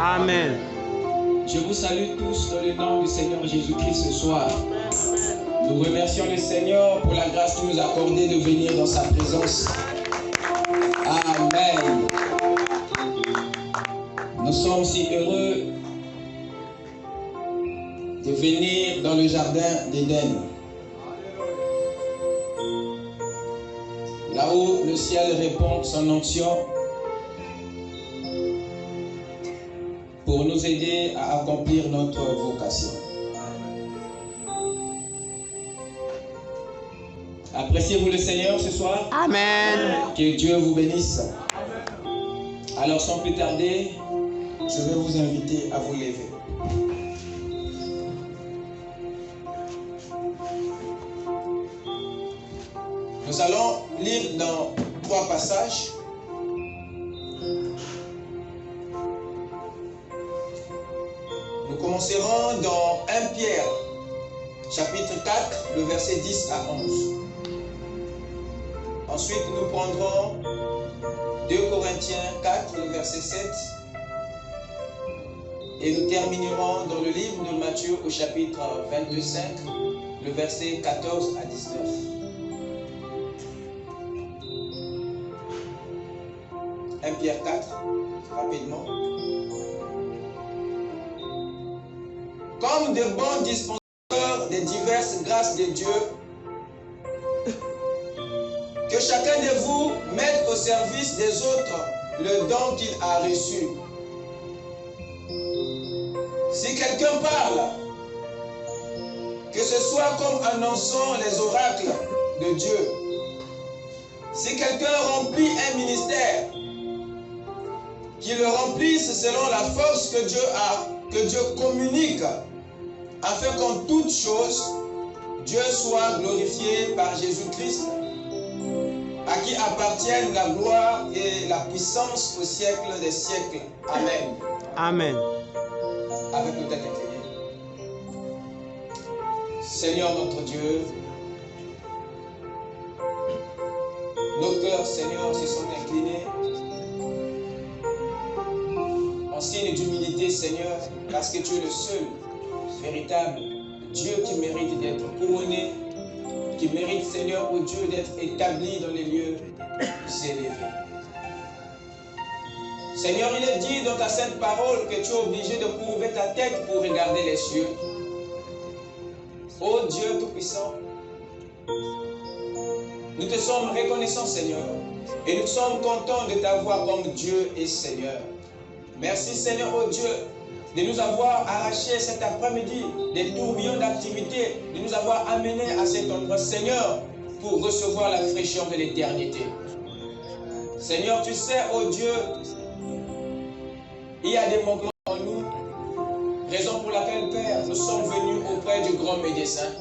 Amen. Je vous salue tous dans le nom du Seigneur Jésus-Christ ce soir. Nous remercions le Seigneur pour la grâce qu'il nous a accordée de venir dans sa présence. Amen. Nous sommes si heureux de venir dans le jardin d'Éden. Là où le ciel répand son onction pour nous aider à accomplir notre vocation. Appréciez-vous le Seigneur ce soir? Amen. Que Dieu vous bénisse. Alors sans plus tarder, je vais vous inviter à vous lever. Nous allons lire dans 3 passages. Nous commencerons dans 1 Pierre, chapitre 4, le verset 10 à 11. Ensuite, nous prendrons 2 Corinthiens 4, le verset 7. Et nous terminerons dans le livre de Matthieu au chapitre 25, le verset 14 à 19. 1 Pierre 4, rapidement. Comme de bons dispensateurs des diverses grâces de Dieu, que chacun de vous mette au service des autres le don qu'il a reçu. Si quelqu'un parle, que ce soit comme annonçant les oracles de Dieu. Si quelqu'un remplit un ministère, qu'il le remplisse selon la force que Dieu a, que Dieu communique, afin qu'en toutes choses, Dieu soit glorifié par Jésus-Christ, à qui appartiennent la gloire et la puissance au siècle des siècles. Amen. Amen. Avec nos têtes inclinées. Seigneur notre Dieu, nos cœurs, Seigneur, se sont inclinés en signe d'humilité, Seigneur, parce que tu es le seul véritable Dieu qui mérite d'être couronné, qui mérite, Seigneur, ô Dieu, d'être établi dans les lieux élevés. Seigneur, il est dit dans ta sainte parole que tu es obligé de courber ta tête pour regarder les cieux. Ô Dieu Tout-Puissant, nous te sommes reconnaissants, Seigneur, et nous sommes contents de t'avoir comme Dieu et Seigneur. Merci, Seigneur, ô Dieu, de nous avoir arraché cet après-midi des tourbillons d'activité, de nous avoir amenés à cet endroit, Seigneur, pour recevoir la fraîcheur de l'éternité. Seigneur, tu sais, ô Dieu, il y a des manquements en nous, raison pour laquelle, Père, nous sommes venus auprès du grand médecin.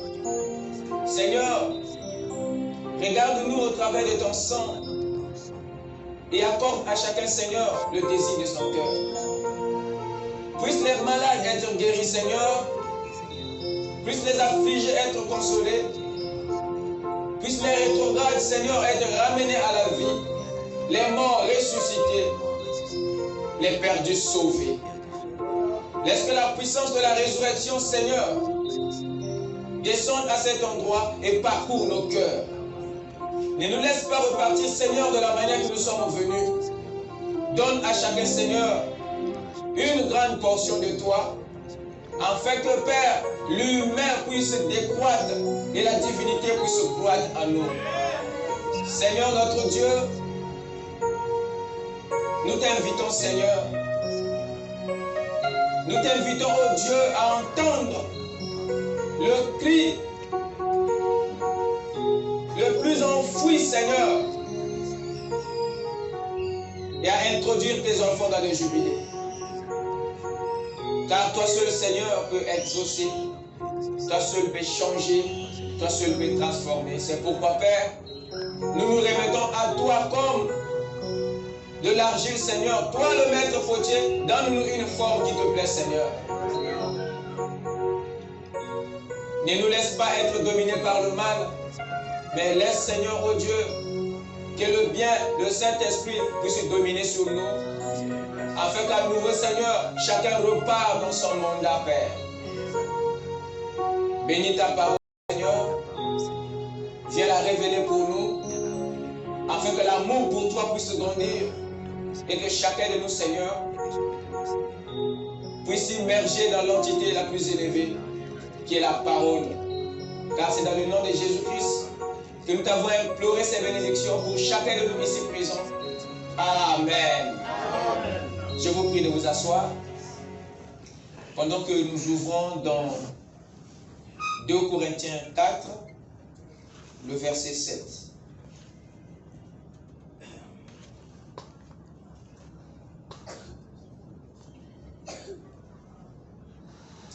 Seigneur, regarde-nous au travers de ton sang et accorde à chacun, Seigneur, le désir de son cœur. Puissent les malades être guéris, Seigneur. Puissent les affligés être consolés. Puissent les rétrogrades, Seigneur, être ramenés à la vie. Les morts ressuscités. Les perdus sauvés. Laisse que la puissance de la résurrection, Seigneur, descende à cet endroit et parcourt nos cœurs. Ne nous laisse pas repartir, Seigneur, de la manière que nous sommes venus. Donne à chacun, Seigneur, une grande portion de toi, afin que, Père, l'humain puisse décroître et la divinité puisse croître en nous. Seigneur notre Dieu, nous t'invitons, Seigneur. Nous t'invitons, oh Dieu, à entendre le cri le plus enfoui, Seigneur, introduire tes enfants dans le jubilé. Car toi seul, Seigneur, peut exaucer. Toi seul peut changer. Toi seul peut transformer. C'est pourquoi, Père, nous nous remettons à toi comme de l'argile, Seigneur. Toi, le maître potier, donne-nous une forme qui te plaît, Seigneur. Ne nous laisse pas être dominés par le mal, mais laisse, Seigneur, oh Dieu, que le bien, le Saint-Esprit puisse dominer sur nous, afin qu'à nouveau, Seigneur, chacun repart dans son mandat, Père. Bénis ta parole, Seigneur. Viens la révéler pour nous, afin que l'amour pour toi puisse grandir et que chacun de nous, Seigneur, puisse immerger dans l'entité la plus élevée, qui est la parole. Car c'est dans le nom de Jésus-Christ que nous t'avons imploré ces bénédictions pour chacun de nous ici présents. Amen. Je vous prie de vous asseoir pendant que nous ouvrons dans 2 Corinthiens 4, le verset 7.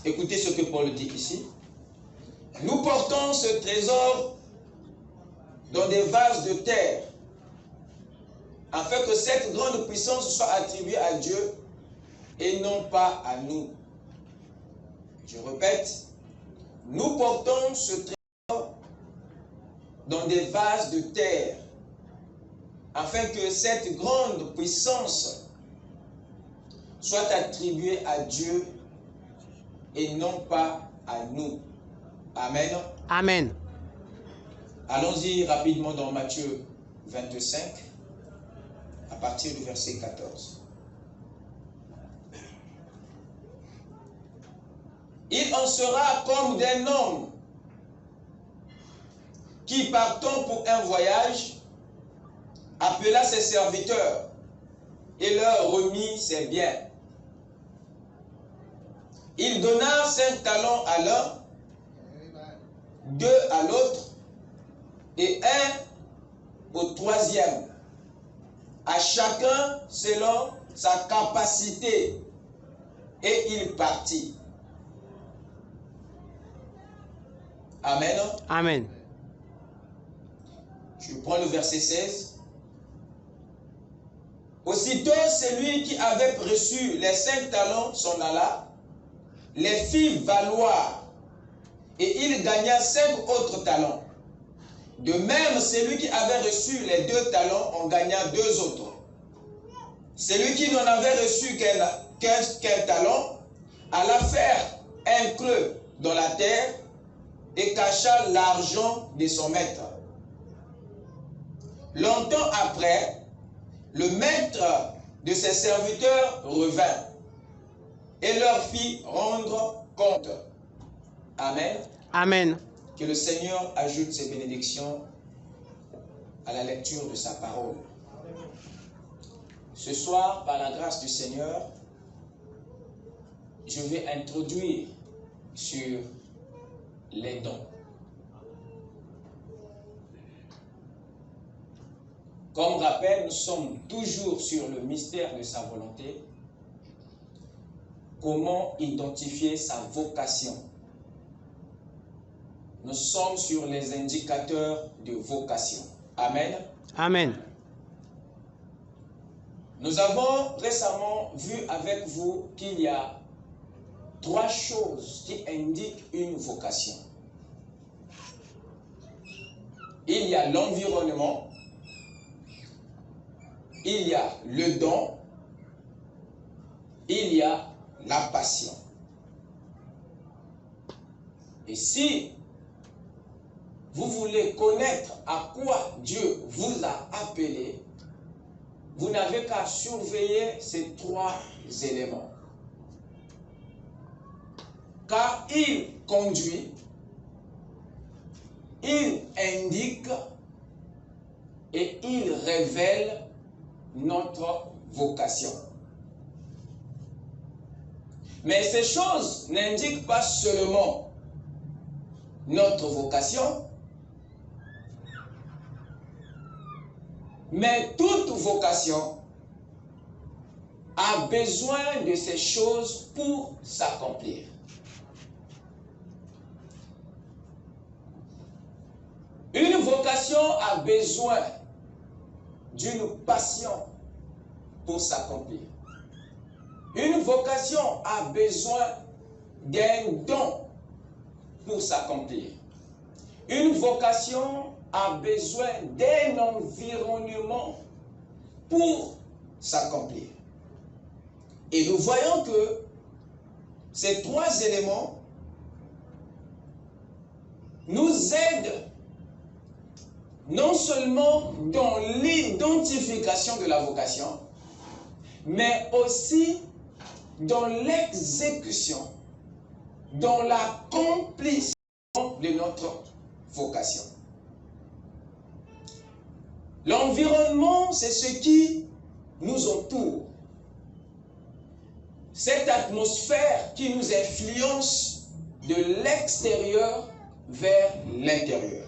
Écoutez ce que Paul dit ici. Nous portons ce trésor dans des vases de terre, afin que cette grande puissance soit attribuée à Dieu et non pas à nous. Je répète, nous portons ce trésor dans des vases de terre, afin que cette grande puissance soit attribuée à Dieu et non pas à nous. Amen. Amen. Allons-y rapidement dans Matthieu 25, à partir du verset 14. Il en sera comme d'un homme qui, partant pour un voyage, appela ses serviteurs et leur remit ses biens. Il donna 5 talents à l'un, 2 à l'autre, et 1 au 3e, à chacun selon sa capacité, et il partit. Amen. Amen. Je prends le verset 16. Aussitôt, celui qui avait reçu les 5 talents s'en alla, les fit valoir, et il gagna 5 autres talents. De même, celui qui avait reçu les 2 talents en gagna 2 autres. Celui qui n'en avait reçu qu'un talent alla faire un creux dans la terre et cacha l'argent de son maître. Longtemps après, le maître de ses serviteurs revint et leur fit rendre compte. Amen. Amen. Que le Seigneur ajoute ses bénédictions à la lecture de sa parole. Ce soir, par la grâce du Seigneur, je vais introduire sur les dons. Comme rappel, nous sommes toujours sur le mystère de sa volonté. Comment identifier sa vocation? Nous sommes sur les indicateurs de vocation. Amen. Amen. Nous avons récemment vu avec vous qu'il y a 3 choses qui indiquent une vocation. Il y a l'environnement, il y a le don, il y a la passion. Et si vous voulez connaître à quoi Dieu vous a appelé, vous n'avez qu'à surveiller ces 3 éléments. Car il conduit, il indique et il révèle notre vocation. Mais ces choses n'indiquent pas seulement notre vocation, mais toute vocation a besoin de ces choses pour s'accomplir. Une vocation a besoin d'une passion pour s'accomplir. Une vocation a besoin d'un don pour s'accomplir. Une vocation a besoin d'un environnement pour s'accomplir. Et nous voyons que ces trois éléments nous aident non seulement dans l'identification de la vocation, mais aussi dans l'exécution, dans l'accomplissement de notre vocation. L'environnement, c'est ce qui nous entoure. Cette atmosphère qui nous influence de l'extérieur vers l'intérieur.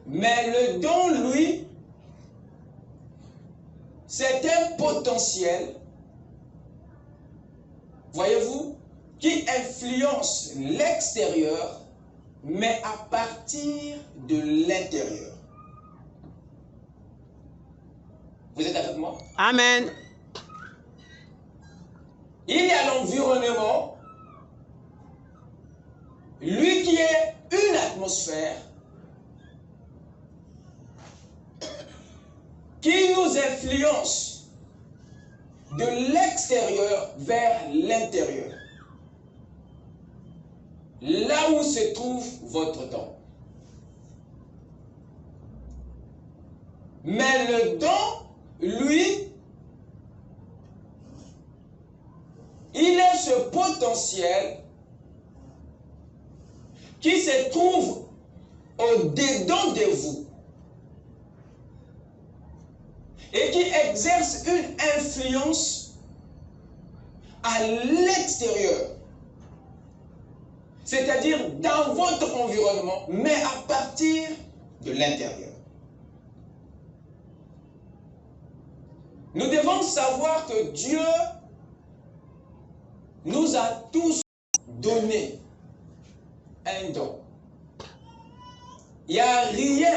Mais le don, lui, c'est un potentiel, voyez-vous, qui influence l'extérieur, mais à partir de l'intérieur. Vous êtes avec moi? Amen. Il y a l'environnement, lui qui est une atmosphère, qui nous influence de l'extérieur vers l'intérieur. Là où se trouve votre don. Mais le don, lui, il est ce potentiel qui se trouve au-dedans de vous et qui exerce une influence à l'extérieur, c'est-à-dire dans votre environnement, mais à partir de l'intérieur. Nous devons savoir que Dieu nous a tous donné un don. Il n'y a rien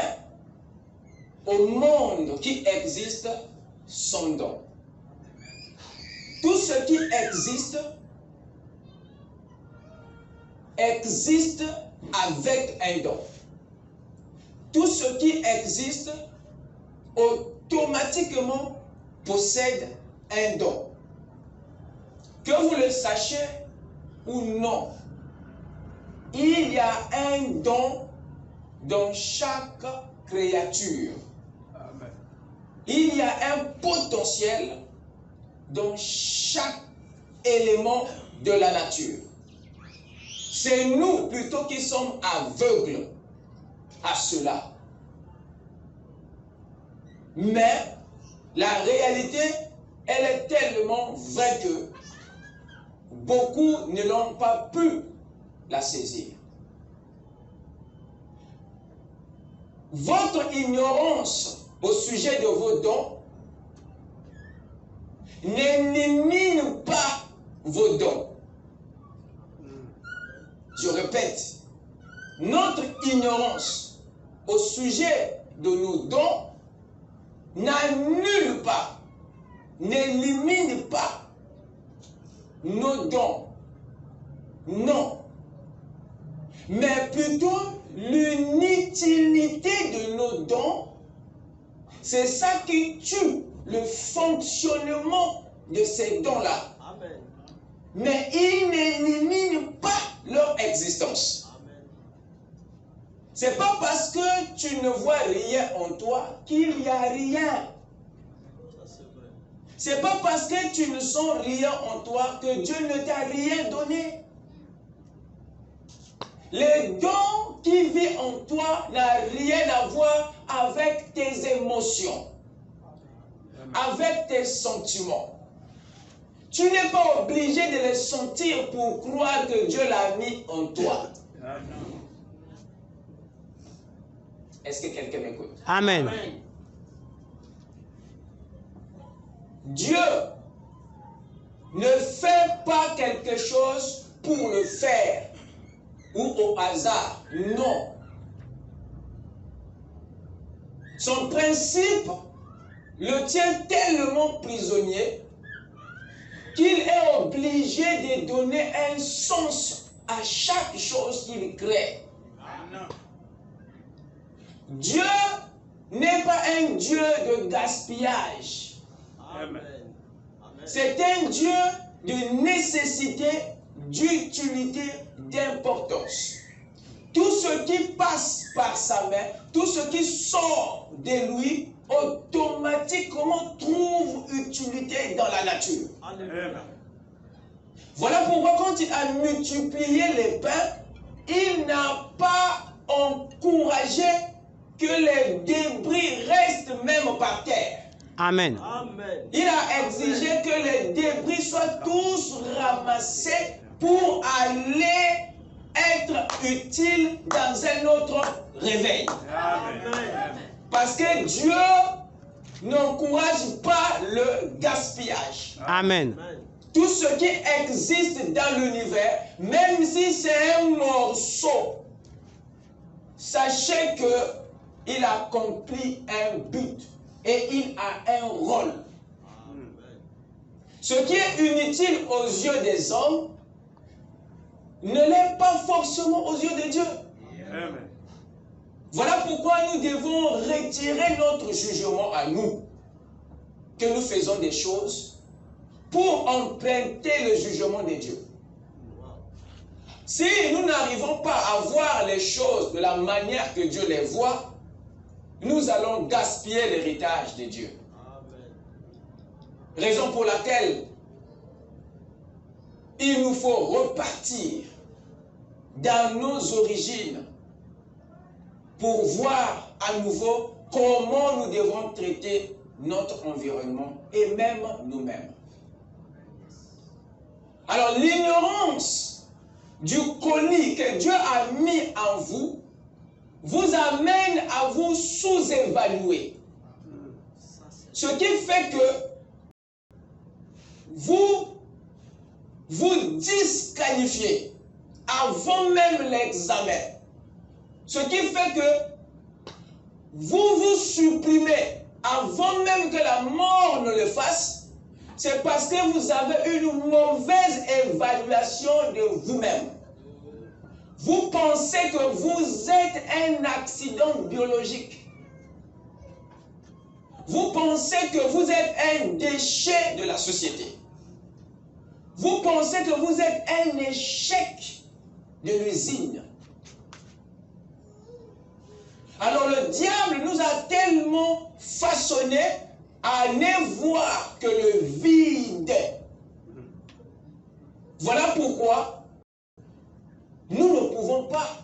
au monde qui existe sans don. Tout ce qui existe, existe avec un don. Tout ce qui existe, automatiquement possède un don. Que vous le sachiez ou non, il y a un don dans chaque créature. Amen. Il y a un potentiel dans chaque élément de la nature. C'est nous plutôt qui sommes aveugles à cela. Mais la réalité, elle est tellement vraie que beaucoup ne l'ont pas pu la saisir. Votre ignorance au sujet de vos dons n'élimine pas vos dons. Je répète, notre ignorance au sujet de nos dons n'annule pas, n'élimine pas nos dons. Non. Mais plutôt l'inutilité de nos dons, c'est ça qui tue le fonctionnement de ces dons-là. Mais il n'élimine pas leur existence. C'est pas parce que tu ne vois rien en toi qu'il n'y a rien. C'est pas parce que tu ne sens rien en toi que Dieu ne t'a rien donné. Le don qui vit en toi n'a rien à voir avec tes émotions, avec tes sentiments. Tu n'es pas obligé de les sentir pour croire que Dieu l'a mis en toi. Est-ce que quelqu'un m'écoute? Amen. Dieu ne fait pas quelque chose pour le faire ou au hasard. Non. Son principe le tient tellement prisonnier qu'il est obligé de donner un sens à chaque chose qu'il crée. Dieu n'est pas un Dieu de gaspillage. C'est un Dieu de nécessité, d'utilité, d'importance. Tout ce qui passe par sa main, tout ce qui sort de lui, automatiquement trouve utilité dans la nature. Amen. Voilà pourquoi quand il a multiplié les pains, il n'a pas encouragé que les débris restent même par terre. Amen. Il a exigé que les débris soient tous ramassés pour aller être utiles dans un autre réveil. Amen. Parce que Dieu n'encourage pas le gaspillage. Amen. Tout ce qui existe dans l'univers, même si c'est un morceau, sachez qu'il accomplit un but et il a un rôle. Ce qui est inutile aux yeux des hommes ne l'est pas forcément aux yeux de Dieu. Amen. Voilà pourquoi nous devons retirer notre jugement à nous, que nous faisons des choses pour emprunter le jugement de Dieu. Si nous n'arrivons pas à voir les choses de la manière que Dieu les voit, nous allons gaspiller l'héritage de Dieu. Raison pour laquelle il nous faut repartir dans nos origines pour voir à nouveau comment nous devons traiter notre environnement et même nous-mêmes. Alors l'ignorance du colis que Dieu a mis en vous vous amène à vous sous-évaluer. Ce qui fait que vous disqualifiez avant même l'examen. Ce qui fait que vous supprimez avant même que la mort ne le fasse. C'est parce que vous avez une mauvaise évaluation de vous-même. Vous pensez que vous êtes un accident biologique. Vous pensez que vous êtes un déchet de la société. Vous pensez que vous êtes un échec de l'usine. Alors le diable nous a tellement façonnés à ne voir que le vide. Voilà pourquoi nous ne pouvons pas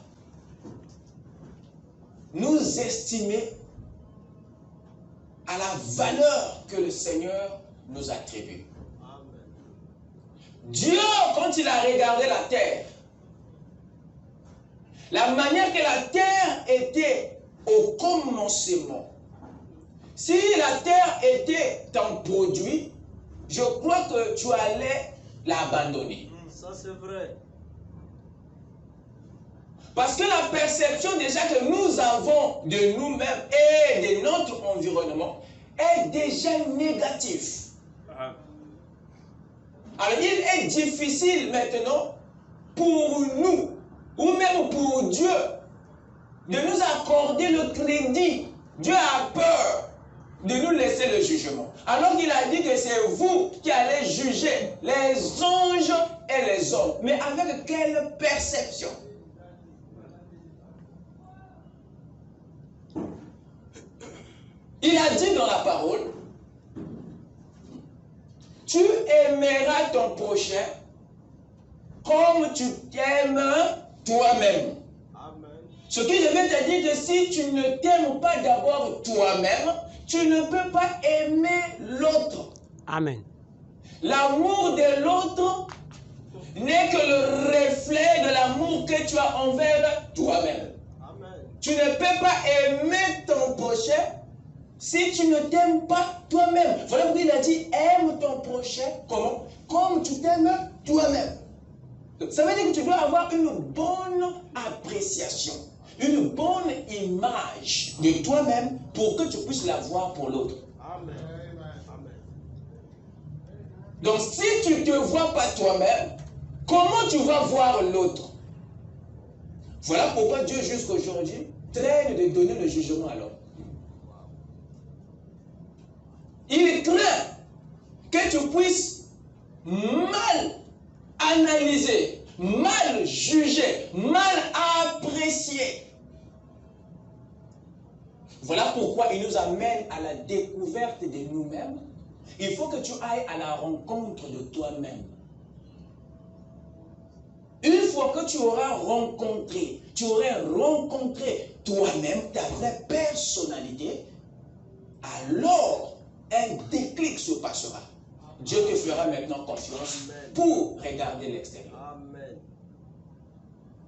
nous estimer à la valeur que le Seigneur nous attribue. Dieu, quand il a regardé la terre, la manière que la terre était au commencement, si la terre était un produit, je crois que tu allais l'abandonner. Ça c'est vrai. Parce que la perception déjà que nous avons de nous-mêmes et de notre environnement est déjà négative. Alors il est difficile maintenant pour nous, ou même pour Dieu, de nous accorder le crédit. Dieu a peur de nous laisser le jugement. Alors qu'il a dit que c'est vous qui allez juger les anges et les hommes. Mais avec quelle perception? Il a dit dans la parole, tu aimeras ton prochain comme tu t'aimes toi-même. Ce qui je vais te dire que si tu ne t'aimes pas d'abord toi-même, tu ne peux pas aimer l'autre. Amen. L'amour de l'autre n'est que le reflet de l'amour que tu as envers toi-même. Tu ne peux pas aimer ton prochain si tu ne t'aimes pas toi-même. Voilà pourquoi il a dit, aime ton prochain, comment? Comme tu t'aimes toi-même. Ça veut dire que tu dois avoir une bonne appréciation, une bonne image de toi-même pour que tu puisses la voir pour l'autre. Amen. Donc si tu ne te vois pas toi-même, comment tu vas voir l'autre? Voilà pourquoi Dieu jusqu'à aujourd'hui traîne de donner le jugement à l'homme. Il craint que tu puisses mal analyser, mal juger, mal apprécier. Voilà pourquoi il nous amène à la découverte de nous-mêmes. Il faut que tu ailles à la rencontre de toi-même. Une fois que tu auras rencontré toi-même, ta vraie personnalité, alors un déclic se passera. Dieu te fera maintenant confiance pour regarder l'extérieur. Amen.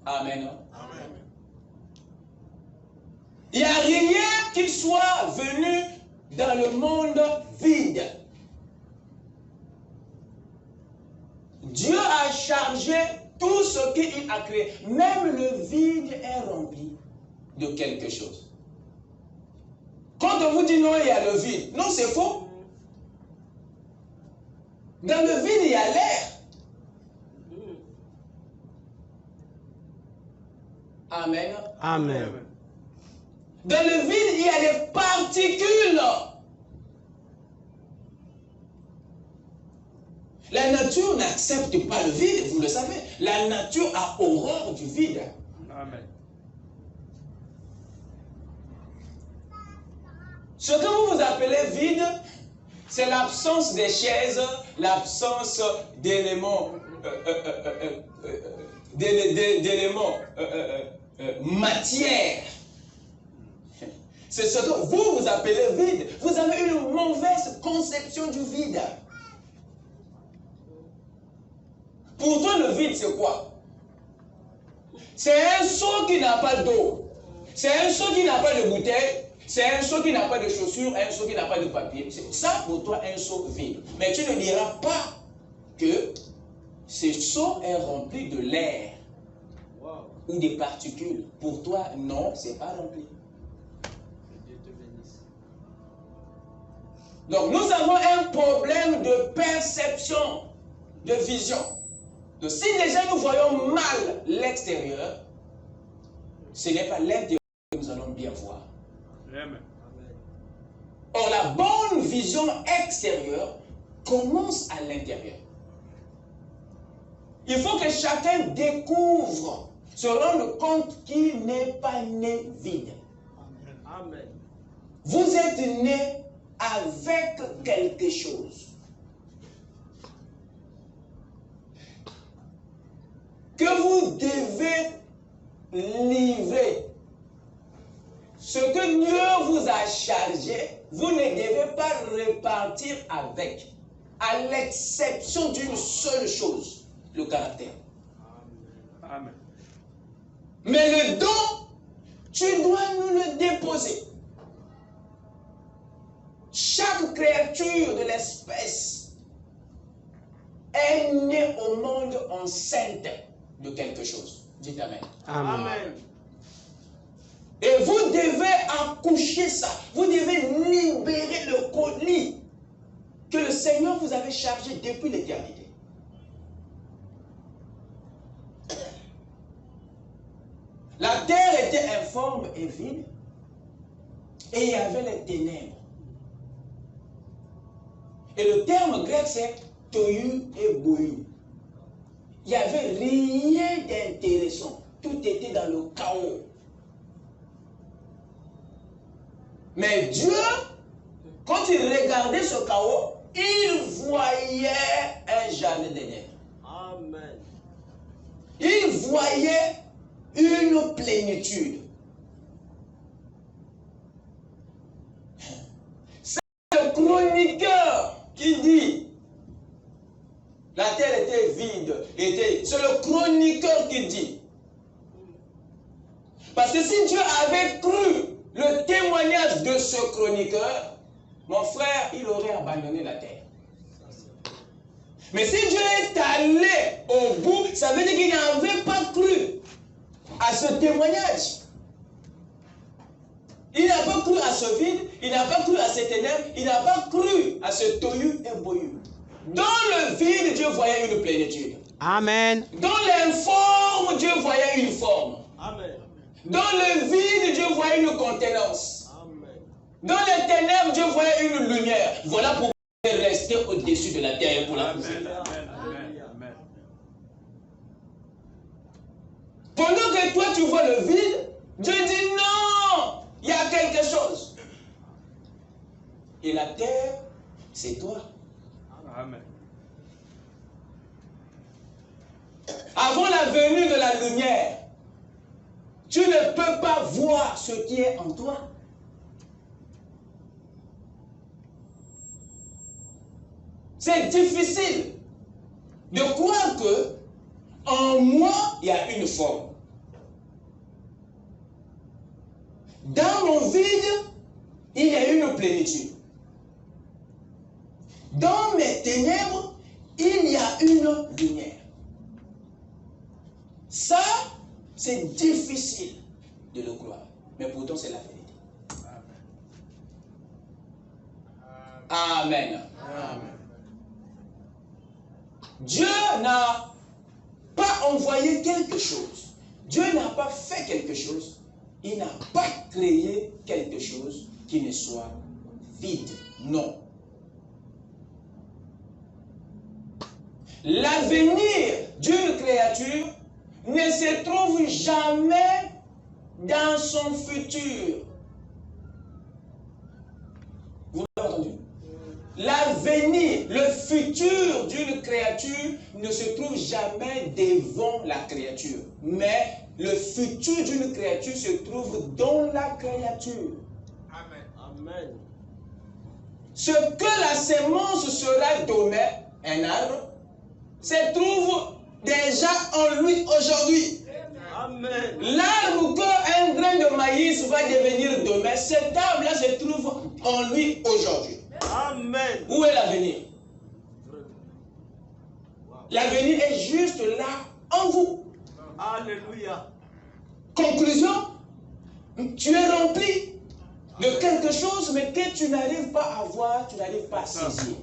Amen. Amen. Il n'y a rien qui soit venu dans le monde vide. Dieu a chargé tout ce qu'il a créé. Même le vide est rempli de quelque chose. Quand on vous dit non, il y a le vide. Non, c'est faux. Dans le vide, il y a l'air. Amen. Amen. Dans le vide, il y a des particules. La nature n'accepte pas le vide, vous le savez. La nature a horreur du vide. Amen. Ce que vous appelez vide, c'est l'absence des chaises, l'absence d'éléments matière. C'est ce que vous appelez vide. Vous avez une mauvaise conception du vide. Pour toi, le vide, c'est quoi? C'est un seau qui n'a pas d'eau. C'est un seau qui n'a pas de bouteille. C'est un seau qui n'a pas de chaussures, un seau qui n'a pas de papier. C'est ça pour toi un seau vide. Mais tu ne diras pas que ce seau est rempli de l'air ou des particules. Pour toi, non, ce n'est pas rempli. Dieu te bénisse. Donc nous avons un problème de perception, de vision. Donc si déjà nous voyons mal l'extérieur, ce n'est pas l'intérieur que nous allons bien voir. Amen. Or, la bonne vision extérieure commence à l'intérieur. Il faut que chacun découvre, se rende compte qu'il n'est pas né vide. Amen. Vous êtes né avec quelque chose. Que vous devez livrer. Ce que Dieu vous a chargé, vous ne devez pas repartir avec, à l'exception d'une seule chose, le caractère. Amen. Mais le don, tu dois nous le déposer. Chaque créature de l'espèce est née au monde enceinte de quelque chose. Dites Amen. Amen. Et vous devez accoucher ça. Vous devez libérer le colis que le Seigneur vous avait chargé depuis l'éternité. La terre était informe et vide. Et il y avait les ténèbres. Et le terme grec c'est tohu et bohu. Il n'y avait rien d'intéressant. Tout était dans le chaos. Mais Dieu, quand il regardait ce chaos, il voyait un jardin d'Éden. Amen. Il voyait une plénitude. C'est le chroniqueur qui dit, la terre était vide. C'est le chroniqueur qui dit. Parce que si Dieu avait cru le témoignage témoignage de ce chroniqueur, mon frère, il aurait abandonné la terre. Mais si Dieu est allé au bout, ça veut dire qu'il n'avait pas cru à ce témoignage. Il n'a pas cru à ce vide, il n'a pas cru à ces ténèbres, il n'a pas cru à ce tohu et bohu. Dans le vide, Dieu voyait une plénitude. Amen. Dans l'informe, Dieu voyait une forme. Amen. Dans le vide, Dieu voyait une contenance. Amen. Dans les ténèbres, Dieu voyait une lumière. Voilà pourquoi il est resté au-dessus de la terre pour la pousser. Pendant que toi tu vois le vide, Dieu dit non, il y a quelque chose. Et la terre, c'est toi. Amen. Avant la venue de la lumière, tu ne peux pas voir ce qui est en toi. C'est difficile de croire que en moi, il y a une forme. Dans mon vide, il y a une plénitude. Dans mes ténèbres, il y a une lumière. Ça, c'est difficile de le croire. Mais pourtant, c'est la vérité. Amen. Amen. Dieu n'a pas envoyé quelque chose. Dieu n'a pas fait quelque chose. Il n'a pas créé quelque chose qui ne soit vide. Non. L'avenir d'une créature ne se trouve jamais dans son futur. Vous l'avez entendu? L'avenir, le futur d'une créature ne se trouve jamais devant la créature. Mais le futur d'une créature se trouve dans la créature. Amen. Amen. Ce que la sémence sera demain, un arbre, se trouve déjà en lui aujourd'hui. Amen. L'arbre qu'un grain de maïs va devenir demain, cet arbre-là se trouve en lui aujourd'hui. Amen. Où est l'avenir? L'avenir est juste là, en vous. Alléluia. Conclusion, tu es rempli de quelque chose, mais que tu n'arrives pas à voir, tu n'arrives pas à saisir.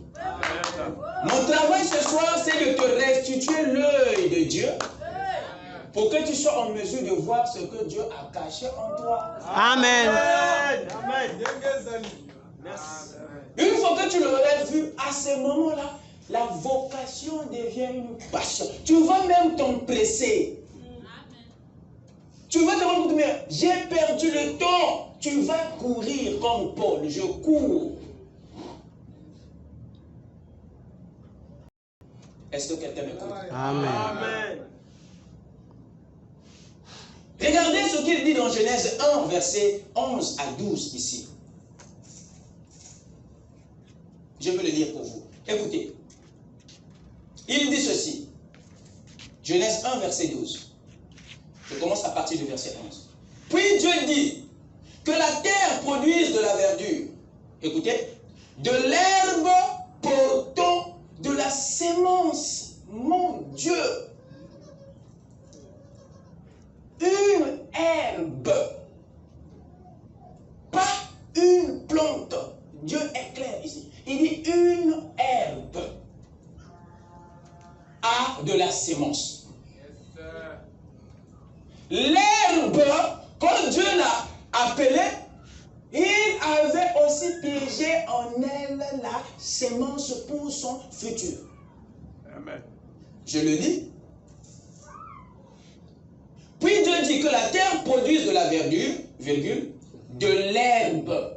Mon travail ce soir, c'est de te restituer l'œil de Dieu pour que tu sois en mesure de voir ce que Dieu a caché en toi. Amen. Amen. Merci. Une fois que tu l'aurais vu, à ce moment-là, la vocation devient une passion. Tu vas même t'empresser. Tu vas te rendre compte, mais j'ai perdu le temps. Tu vas courir comme Paul. Je cours. Est-ce que quelqu'un m'écoute? Amen. Amen. Regardez ce qu'il dit dans Genèse 1, versets 11 à 12 ici. Je vais le lire pour vous. Écoutez. Il dit ceci. Genèse 1, verset 12. Je commence à partir du verset 11. Puis Dieu dit que la terre produise de la verdure. Écoutez. De l'herbe portant de la sémence. Mon Dieu. Une herbe. Pas une plante. Dieu est clair ici. Il dit une herbe a de la sémence. L'herbe, quand Dieu l'a appelée, il avait aussi piégé en elle la sémence pour son futur. Amen. Je le lis. Puis Dieu dit que la terre produise de la verdure, virgule, de l'herbe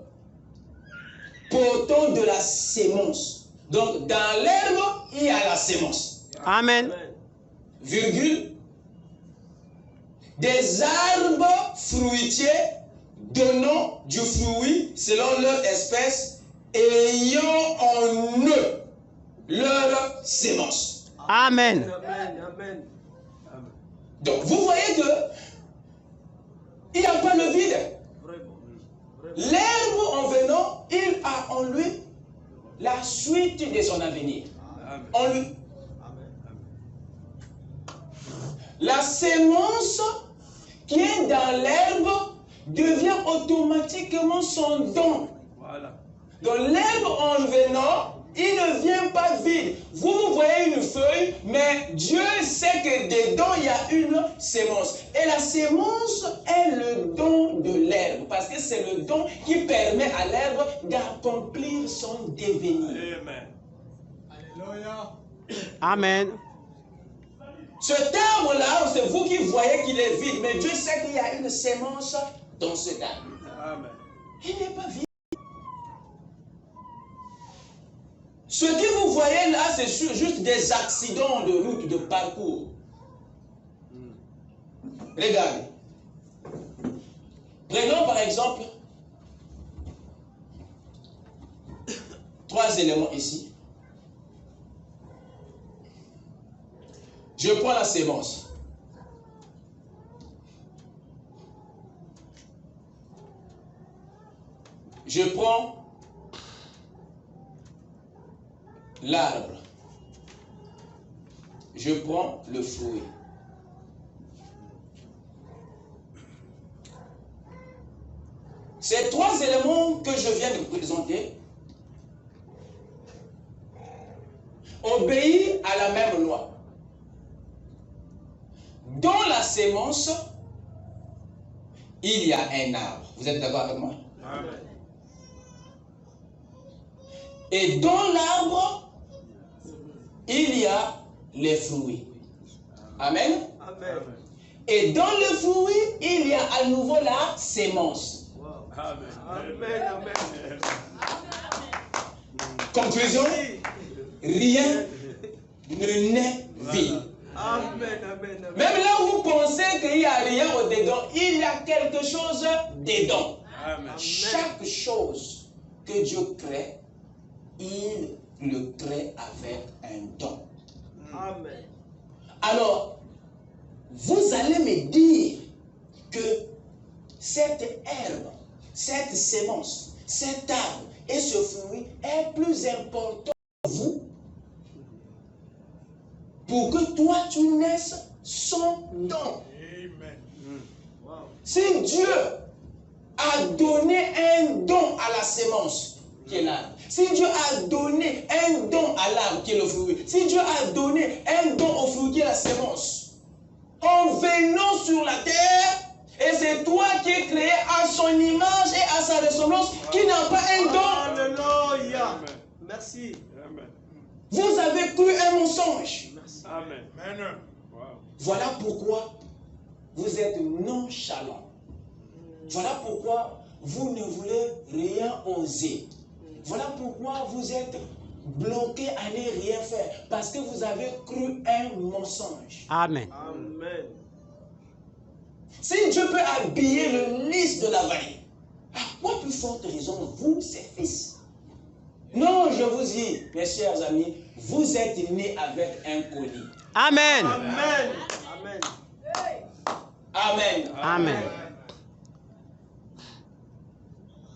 portant de la sémence. Donc, dans l'herbe, il y a la sémence. Amen. Virgule. Des arbres fruitiers donnant du fruit selon leur espèce, ayant en eux leur sémence. Amen. Amen. Amen. Donc, vous voyez que il n'y a pas le vide. Vraiment. L'herbe en lui la suite de son avenir. En lui. La sémence qui est dans l'herbe devient automatiquement son don. Voilà. Donc l'herbe en venant, il ne vient pas vide. Vous voyez une feuille, mais Dieu sait que dedans il y a une sémence. Et la sémence est le don de l'herbe, parce que c'est le don qui permet à l'herbe d'accomplir son devenir. Amen. Alléluia. Amen. Cet arbre-là, c'est vous qui voyez qu'il est vide, mais Dieu sait qu'il y a une sémence dans cet arbre. Amen. Il n'est pas vide. Ce que vous voyez là, c'est juste des accidents de route, de parcours. Regardez. Prenons par exemple 3 éléments ici. Je prends la sémence. Je prends l'arbre. Je prends le fruit. Ces 3 éléments que je viens de vous présenter obéissent à la même loi. Dans la sémence, il y a un arbre. Vous êtes d'accord avec moi? Amen. Et dans l'arbre, il y a les fruits. Amen. Amen. Et dans le fruit, il y a à nouveau la sémence. Amen. Amen. Amen. Conclusion, rien ne naît vide. Amen. Amen. Amen. Même là où vous pensez qu'il n'y a rien au-dedans, il y a quelque chose dedans. Amen. Chaque chose que Dieu crée, il le crée avec un don. Amen. Alors, vous allez me dire que cette herbe, cette sémence, cet arbre et ce fruit est plus important pour vous pour que toi tu naisses sans don. Amen. Wow. Si Dieu a donné un don à la sémence qui est l'arbre, si Dieu a donné un don à l'arbre qui est le fruit, si Dieu a donné un don au fruit qui est la sémence, en venant sur la terre, et c'est toi qui es créé à son image et à sa ressemblance, qui n'a pas un don. Alléluia. Merci. Amen. Vous avez cru un mensonge. Merci. Amen. Amen. Wow. Voilà pourquoi vous êtes nonchalant. Voilà pourquoi vous ne voulez rien oser. Voilà pourquoi vous êtes bloqué à ne rien faire. Parce que vous avez cru un mensonge. Amen. Amen. Si Dieu peut habiller le lys de la vallée, à quoi plus forte raison vous, ses fils? Non, je vous dis, mes chers amis, vous êtes nés avec un colis. Amen. Amen. Amen. Amen. Amen.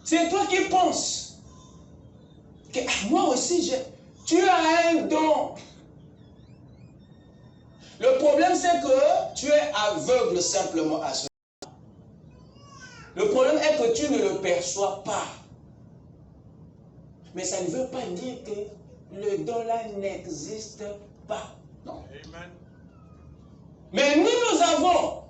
C'est toi qui penses que moi aussi, tu as un don. Le problème, c'est que tu es aveugle simplement à cela. Le problème est que tu ne le perçois pas. Mais ça ne veut pas dire que le don là n'existe pas. Non. Amen. Mais nous avons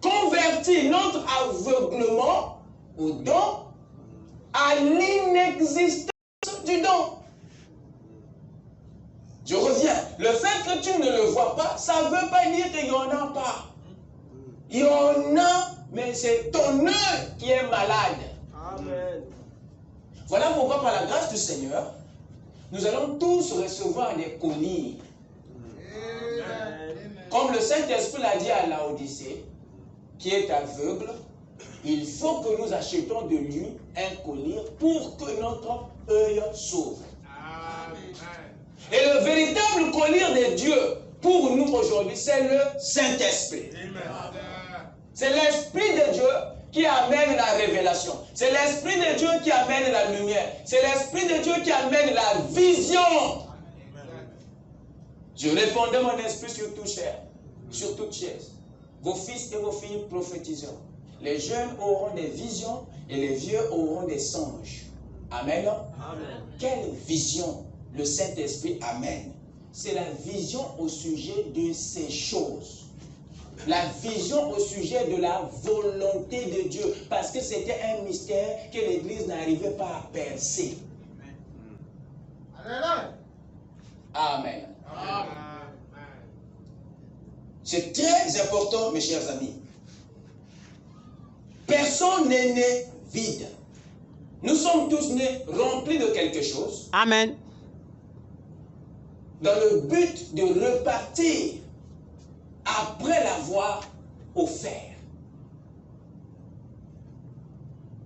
converti notre aveuglement au don à l'inexistence du don. Je reviens. Le fait que tu ne le vois pas, ça ne veut pas dire qu'il n'y en a pas. Il y en a, mais c'est ton œil qui est malade. Amen. Voilà pourquoi, par la grâce du Seigneur, nous allons tous recevoir des colis. Amen. Comme le Saint-Esprit l'a dit à Laodicée, qui est aveugle, il faut que nous achetions de lui un collier pour que notre œil s'ouvre. Et le véritable collier de Dieu pour nous aujourd'hui, c'est le Saint-Esprit. C'est l'Esprit de Dieu qui amène la révélation. C'est l'Esprit de Dieu qui amène la lumière. C'est l'Esprit de Dieu qui amène la vision. Je répandais mon esprit sur toute chair, sur toute chaise. Vos fils et vos filles prophétiseront. Les jeunes auront des visions et les vieux auront des songes. Amen. Amen. Quelle vision le Saint-Esprit amène? C'est la vision au sujet de ces choses. La vision au sujet de la volonté de Dieu. Parce que c'était un mystère que l'Église n'arrivait pas à percer. Amen. C'est très important, mes chers amis. Personne n'est né vide. Nous sommes tous nés remplis de quelque chose. Amen. Dans le but de repartir après l'avoir offert.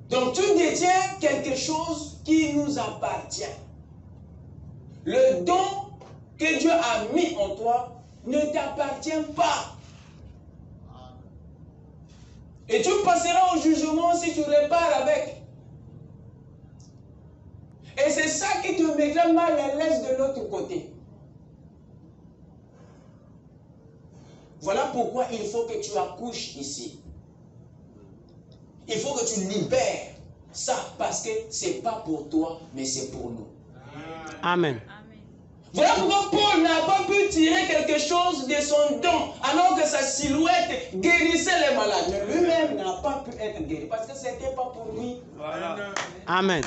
Donc tu détiens quelque chose qui nous appartient. Le don que Dieu a mis en toi ne t'appartient pas. Et tu passeras au jugement si tu repars avec. Et c'est ça qui te mettra mal à l'aise de l'autre côté. Voilà pourquoi il faut que tu accouches ici. Il faut que tu libères ça parce que ce n'est pas pour toi, mais c'est pour nous. Amen. Voilà pourquoi Paul n'a pas pu tirer quelque chose de son don, alors que sa silhouette guérissait les malades. Mais lui-même n'a pas pu être guéri, parce que ce n'était pas pour lui. Voilà. Amen.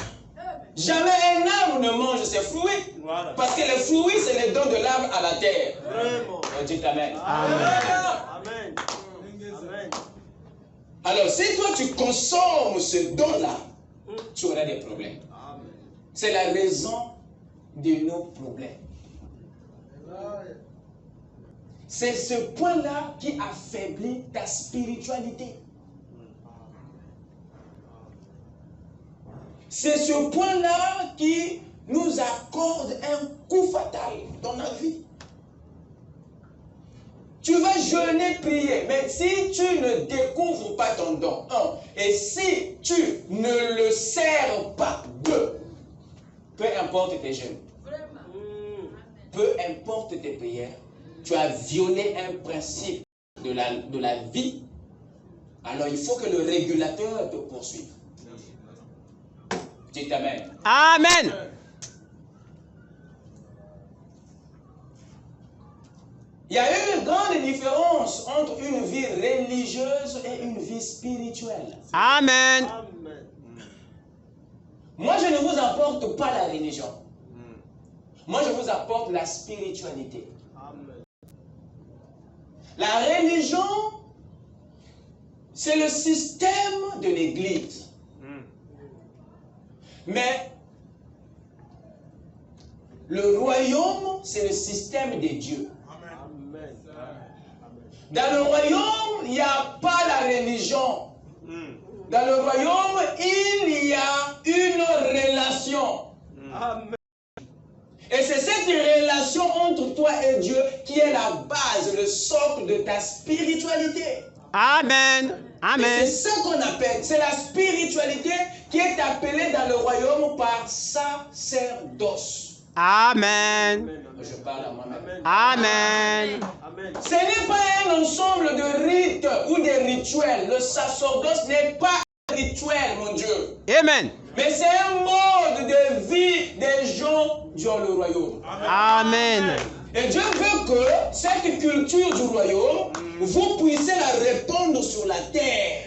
Jamais un arbre ne mange ses fruits, Voilà. parce que les fruits, c'est les dons de l'arbre à la terre. Vraiment. On dit Amen. Amen. Amen. Amen. Alors, si toi tu consommes ce don-là, tu auras des problèmes. Amen. C'est la raison de nos problèmes. C'est ce point-là qui affaiblit ta spiritualité. C'est ce point-là qui nous accorde un coup fatal dans la vie. Tu vas jeûner, prier, mais si tu ne découvres pas ton don, et si tu ne le sers pas, peu importe tes jeûnes, peu importe tes prières, tu as violé un principe de la vie, alors il faut que le régulateur te poursuive. Dites Amen. Amen. Il y a une grande différence entre une vie religieuse et une vie spirituelle. Amen. Amen. Moi, je ne vous apporte pas la religion. Moi, je vous apporte la spiritualité. Amen. La religion, c'est le système de l'Église. Mais le royaume, c'est le système de Dieu. Amen. Dans le royaume, il n'y a pas la religion. Dans le royaume, il y a une relation. Amen. Et c'est cette relation entre toi et Dieu qui est la base, le socle de ta spiritualité. Amen. Et Amen. c'est ça qu'on appelle, c'est la spiritualité qui est appelée dans le royaume par sacerdoce. Amen. Je parle à moi-même. Amen. Amen. Ce n'est pas un ensemble de rites ou de rituels. Le sacerdoce n'est pas un rituel, mon Dieu. Amen. Mais c'est un mode de vie des gens dans le royaume. Amen. Et Dieu veut que cette culture du royaume, vous puissiez la répandre sur la terre.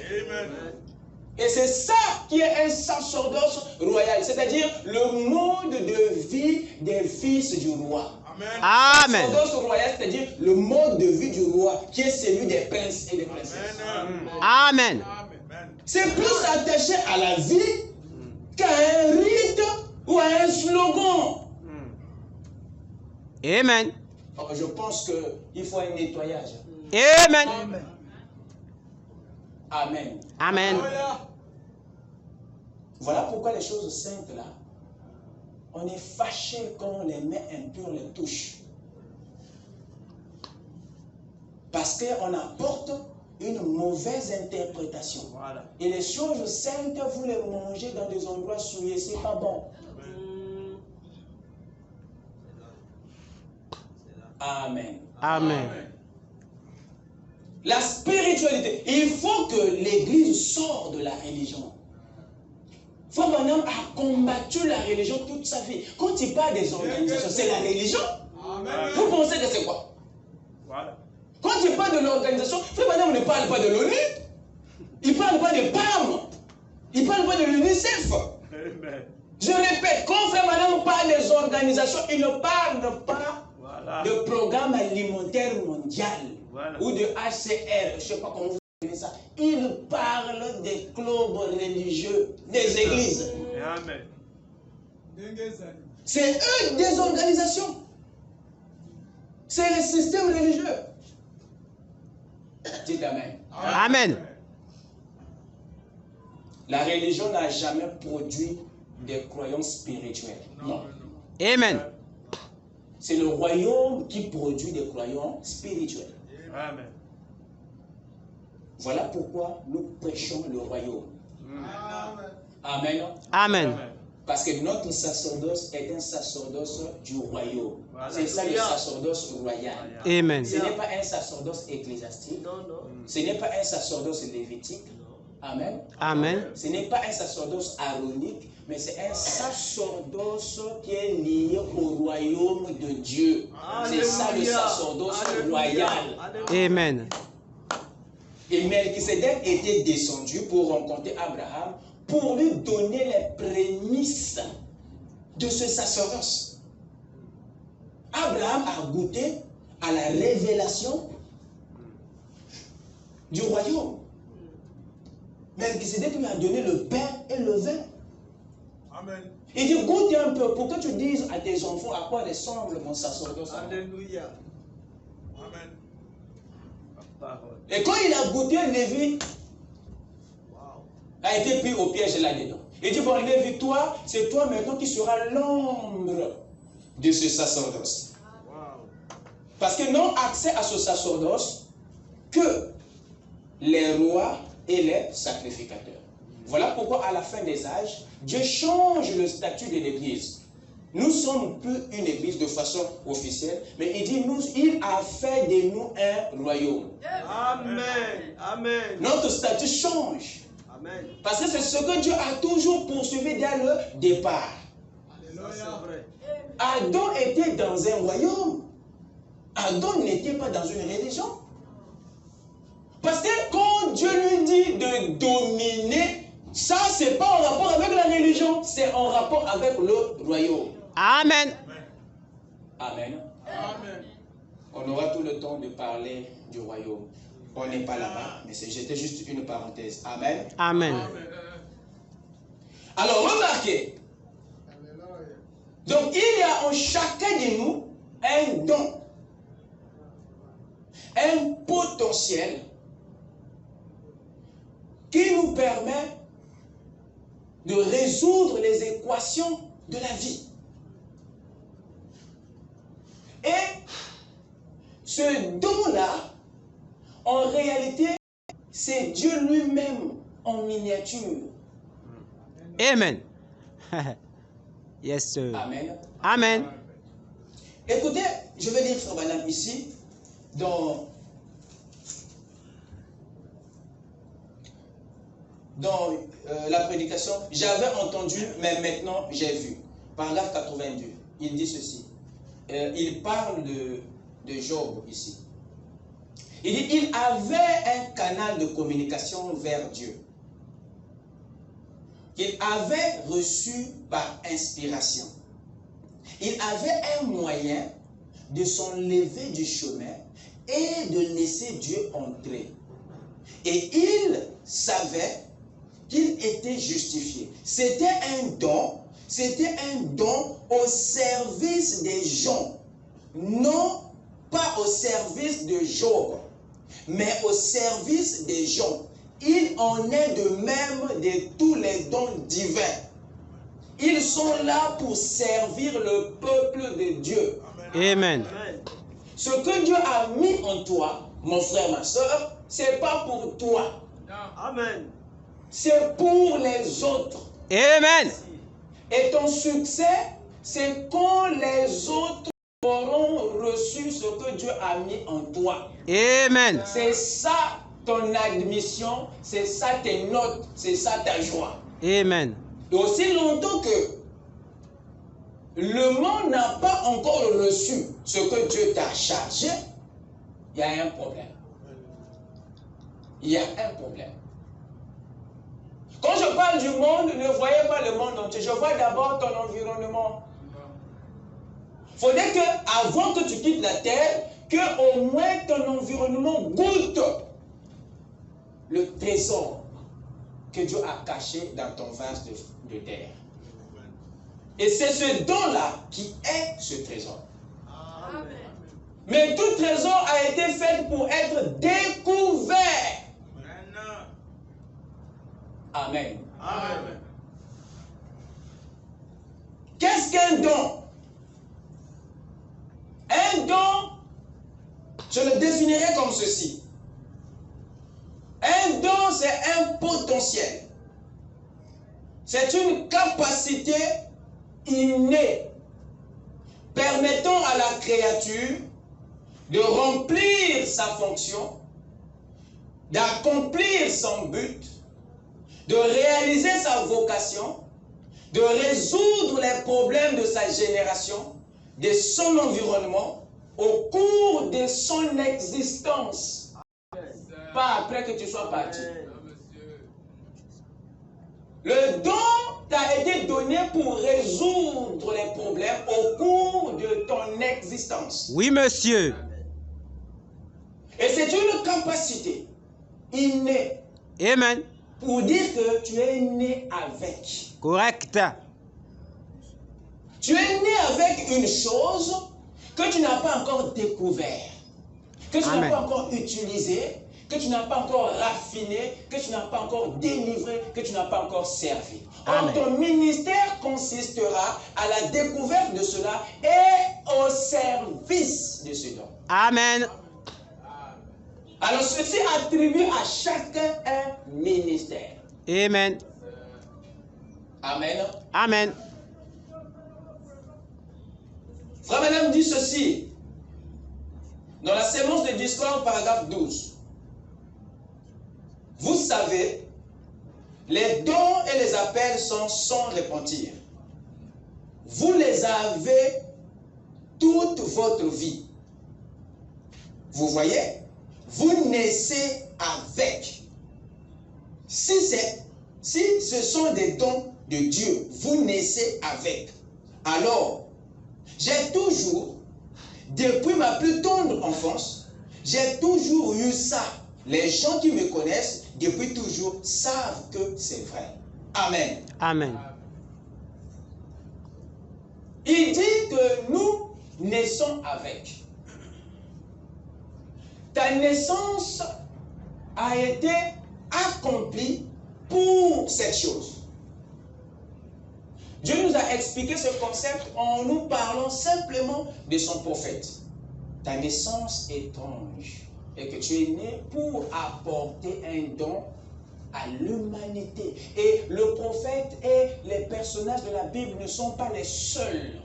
Et c'est ça qui est un sacerdoce royal, c'est-à-dire le mode de vie des fils du roi. Amen. Sacerdoce royal, c'est-à-dire le mode de vie du roi, qui est celui des princes et des princesses. Amen. C'est plus attaché à la vie qu'à un rite ou à un slogan. Amen. Alors, je pense qu'il faut un nettoyage. Amen. Amen. Amen. Voilà pourquoi les choses saintes là, on est fâché quand les mains impures les touchent. Parce qu'on apporte une mauvaise interprétation. Voilà. Et les choses saintes, vous les mangez dans des endroits souillés, c'est pas bon. Amen. Amen. La spiritualité, il faut que l'Église sorte de la religion. Frère Branham a combattu la religion toute sa vie. Quand il parle des organisations, c'est la religion. Amen. Vous pensez que c'est quoi? Voilà. Quand il parle de l'organisation, Frère Branham ne parle pas de l'ONU. Il ne parle pas de PAM. Il ne parle pas de l'UNICEF. Amen. Je répète, quand Frère Branham parle des organisations, il ne parle pas Voilà. de programme alimentaire mondial Voilà. ou de HCR, je ne sais pas comment vous appelez ça. Il parle des clubs religieux, des églises. Amen. C'est eux des organisations. C'est le système religieux. Dites Amen. Amen. La religion n'a jamais produit des croyances spirituelles. Non. Amen. C'est le royaume qui produit des croyances spirituelles. Amen. Voilà pourquoi nous prêchons le royaume. Amen. Amen. Parce que notre sacerdoce est un sacerdoce du royaume. Voilà. C'est ça le sacerdoce royal. Amen. Ce n'est pas un sacerdoce ecclésiastique. Non, non. Ce n'est pas un sacerdoce lévitique. Amen. Amen. Ce n'est pas un sacerdoce aaronique, mais c'est un sacerdoce qui est lié au royaume de Dieu. C'est ça le sacerdoce royal. Amen. Et Melchisedec était descendu pour rencontrer Abraham, pour lui donner les prémices de ce sacerdoce. Abraham a goûté à la révélation du royaume. Melchisedec lui a donné le pain et le vin. Amen. Il dit, goûte un peu pour que tu dises à tes enfants à quoi ressemble mon sacerdoce. Alléluia. Amen. La parole. Et quand il a goûté, Lévi Wow. a été pris au piège là-dedans. Il dit, bon, Lévi, toi, c'est toi maintenant qui seras l'ombre de ce sacerdoce. Wow. Parce que n'ont accès à ce sacerdoce que les rois et les sacrificateurs. Voilà pourquoi à la fin des âges, Dieu change le statut de l'Église. Nous ne sommes plus une Église de façon officielle, mais il dit, il a fait de nous un royaume. Amen. Amen. Notre statut change. Amen. Parce que c'est ce que Dieu a toujours poursuivi dès le départ. Ça, c'est vrai. Adam était dans un royaume. Adam n'était pas dans une religion. Parce que quand Dieu lui dit de dominer, ça, c'est pas en rapport avec la religion, c'est en rapport avec le royaume. Amen. Amen. Amen. On aura tout le temps de parler du royaume. On n'est pas là-bas, mais c'était juste une parenthèse. Amen. Amen. Alors, remarquez. Donc, il y a en chacun de nous un don, un potentiel qui nous permet de résoudre les équations de la vie. Et ce don-là, en réalité, c'est Dieu lui-même en miniature. Amen. Yes, sir. Amen. Amen. Écoutez, je vais lire Frère Branham ici, dans la prédication. J'avais entendu, mais maintenant j'ai vu. Paragraphe 82. Il dit ceci. Il parle de Job ici. Il dit, il avait un canal de communication vers Dieu. Qu'il avait reçu par inspiration. Il avait un moyen de s'enlever du chemin et de laisser Dieu entrer. Et il savait qu'il était justifié. C'était un don au service des gens, non pas au service de Job, mais au service des gens. Il en est de même de tous les dons divins. Ils sont là pour servir le peuple de Dieu. Amen. Amen. Ce que Dieu a mis en toi, mon frère, ma soeur, c'est pas pour toi. Amen. C'est pour les autres. Amen. Et ton succès, c'est quand les autres auront reçu ce que Dieu a mis en toi. Amen. C'est ça ton admission, c'est ça tes notes, c'est ça ta joie. Amen. Et aussi longtemps que le monde n'a pas encore reçu ce que Dieu t'a chargé, il y a un problème. Il y a un problème. Quand je parle du monde, ne voyez pas le monde entier. Je vois d'abord ton environnement. Il faudrait que, avant que tu quittes la terre, que au moins ton environnement goûte le trésor que Dieu a caché dans ton vase de terre. Et c'est ce don-là qui est ce trésor. Amen. Mais tout trésor a été fait pour être découvert. Amen. Amen. Qu'est-ce qu'un don? Un don, je le définirais comme ceci. Un don, c'est un potentiel. C'est une capacité innée permettant à la créature de remplir sa fonction, d'accomplir son but, de réaliser sa vocation, de résoudre les problèmes de sa génération, de son environnement, au cours de son existence. Pas après que tu sois parti. Le don t'a été donné pour résoudre les problèmes au cours de ton existence. Oui, monsieur. Et c'est une capacité innée Amen. pour dire que tu es né avec. Correct. Tu es né avec une chose que tu n'as pas encore découvert, que tu n'as pas encore utilisée, que tu n'as pas encore raffiné, que tu n'as pas encore délivré, que tu n'as pas encore servi. Or, ton ministère consistera à la découverte de cela et au service de ce don. Amen. Alors, ceci attribue à chacun un ministère. Amen. Amen. Amen. Frère Madame dit ceci, dans la sémence de discours, paragraphe 12. Vous savez, les dons et les appels sont sans repentir. Vous les avez toute votre vie. Vous voyez, vous naissez avec. Si ce sont des dons de Dieu, vous naissez avec. Alors, j'ai toujours, depuis ma plus tendre enfance, j'ai toujours eu ça. Les gens qui me connaissent depuis toujours savent que c'est vrai. Amen. Amen. Il dit que nous naissons avec. Ta naissance a été accomplie pour cette chose. Dieu nous a expliqué ce concept en nous parlant simplement de son prophète. Ta naissance étrange est que tu es né pour apporter un don à l'humanité. Et le prophète et les personnages de la Bible ne sont pas les seuls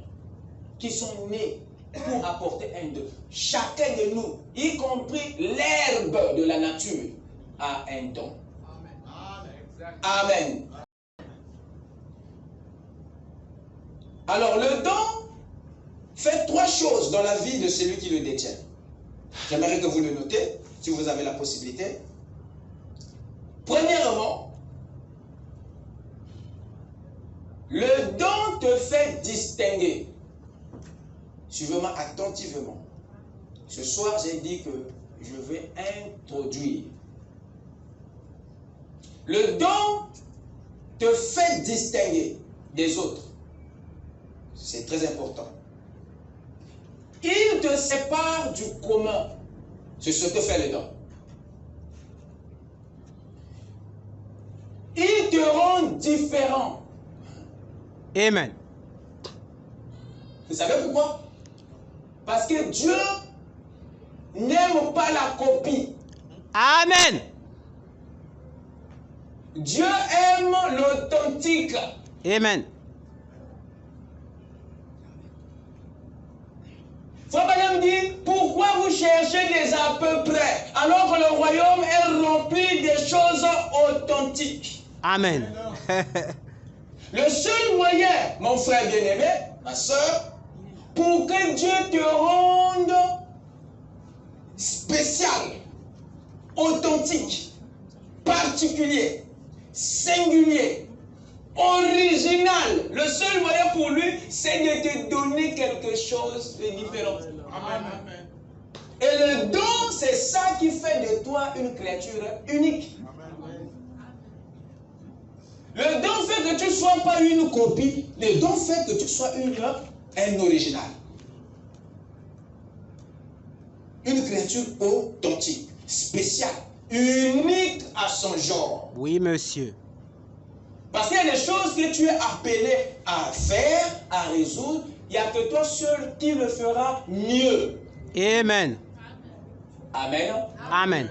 qui sont nés pour apporter un don. Chacun de nous, y compris l'herbe de la nature, a un don. Amen. Alors le don fait trois choses dans la vie de celui qui le détient. J'aimerais que vous le notez, si vous avez la possibilité. Premièrement, le don te fait distinguer. Suivez-moi attentivement. Ce soir, j'ai dit que je vais introduire. Le don te fait distinguer des autres. C'est très important. Il te sépare du commun. C'est ce que fait le don. Il te rend différent. Amen. Vous savez pourquoi? Parce que Dieu n'aime pas la copie. Amen. Dieu aime l'authentique. Amen. Frère Branham dit, pourquoi vous cherchez des à peu près, alors que le royaume est rempli des choses authentiques? Amen. Le seul moyen, mon frère bien-aimé, ma soeur, pour que Dieu te rende spécial, authentique, particulier, singulier, original, le seul moyen pour lui, c'est de te donner quelque chose de différent. Amen. Et le don, c'est ça qui fait de toi une créature unique. Le don fait que tu ne sois pas une copie, le don fait que tu sois un original. Une créature authentique, spéciale, unique à son genre. Oui, monsieur. Parce qu'il y a des choses que tu es appelé à faire, à résoudre. Il n'y a que toi seul qui le fera mieux. Amen. Amen. Amen.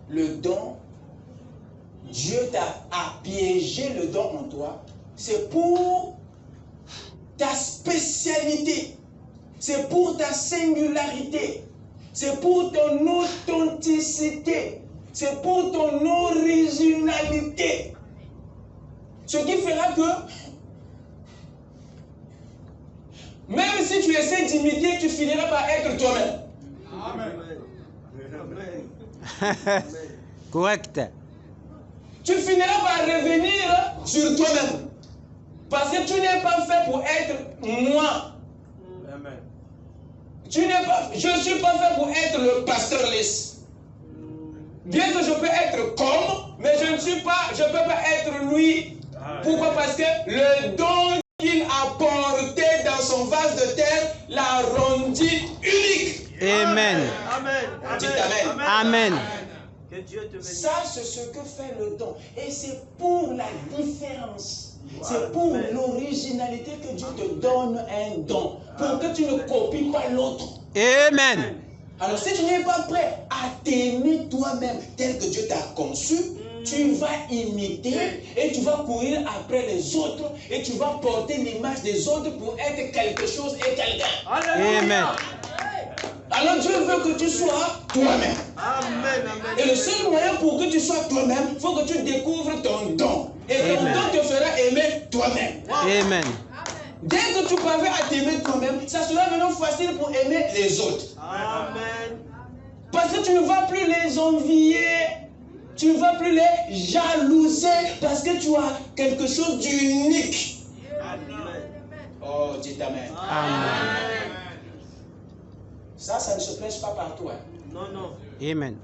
Le don, Dieu t'a piégé le don en toi. C'est pour ta spécialité. C'est pour ta singularité. C'est pour ton authenticité. C'est pour ton originalité. Ce qui fera que, même si tu essaies d'imiter, tu finiras par être toi-même. Amen. Correct. Tu finiras par revenir sur toi-même. Parce que tu n'es pas fait pour être moi. Amen. Je ne suis pas fait pour être le pasteur lisse. Bien que je peux être comme, mais je ne peux pas être lui. Pourquoi? Parce que le don qu'il a porté dans son vase de terre l'a rendu unique. Amen. Amen. Dites amen. Amen. Que Dieu te bénisse. Ça, c'est ce que fait le don. Et c'est pour la différence. C'est pour Amen. l'originalité que Dieu te donne un don. Pour que tu ne copies pas l'autre. Amen. Alors, si tu n'es pas prêt à t'aimer toi-même tel que Dieu t'a conçu, tu vas imiter et tu vas courir après les autres et tu vas porter l'image des autres pour être quelque chose et quelqu'un. Amen. Alors, Dieu veut que tu sois toi-même. Amen. Amen. Et le seul moyen pour que tu sois toi-même, il faut que tu découvres ton don. Et ton Amen. don te fera aimer toi-même. Amen. Dès que tu parviens à t'aimer toi-même, ça sera maintenant facile pour aimer les autres. Amen. Parce que tu ne vas plus les envier, tu ne vas plus les jalouser, parce que tu as quelque chose d'unique. Amen. Oh, dis amen. Amen. Ça ne se prêche pas partout. Hein. Non, non. Amen.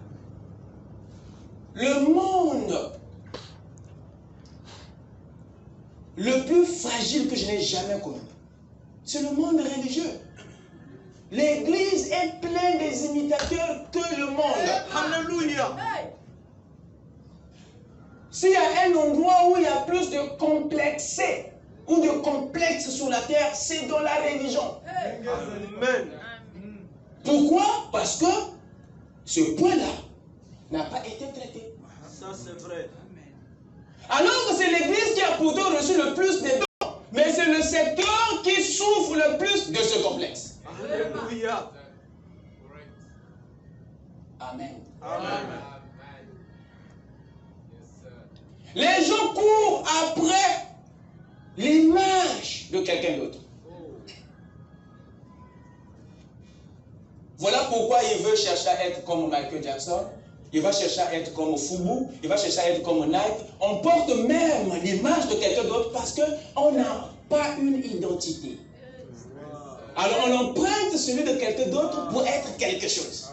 Le monde le plus fragile que je n'ai jamais connu, c'est le monde religieux. L'église est pleine des imitateurs que le monde. Alléluia. S'il y a un endroit où il y a plus de complexés ou de complexes sur la terre, c'est dans la religion. Amen. Pourquoi? Parce que ce point-là n'a pas été traité. Ça, c'est vrai. Alors que c'est l'église qui a pourtant reçu le plus de dons, mais c'est le secteur qui souffre le plus de ce complexe. Alléluia. Amen. Amen. Les gens courent après l'image de quelqu'un d'autre. Voilà pourquoi il veut chercher à être comme Michael Jackson, il va chercher à être comme Fubu, il va chercher à être comme Nike. On porte même l'image de quelqu'un d'autre parce qu'on n'a pas une identité. Alors on emprunte celui de quelqu'un d'autre pour être quelque chose.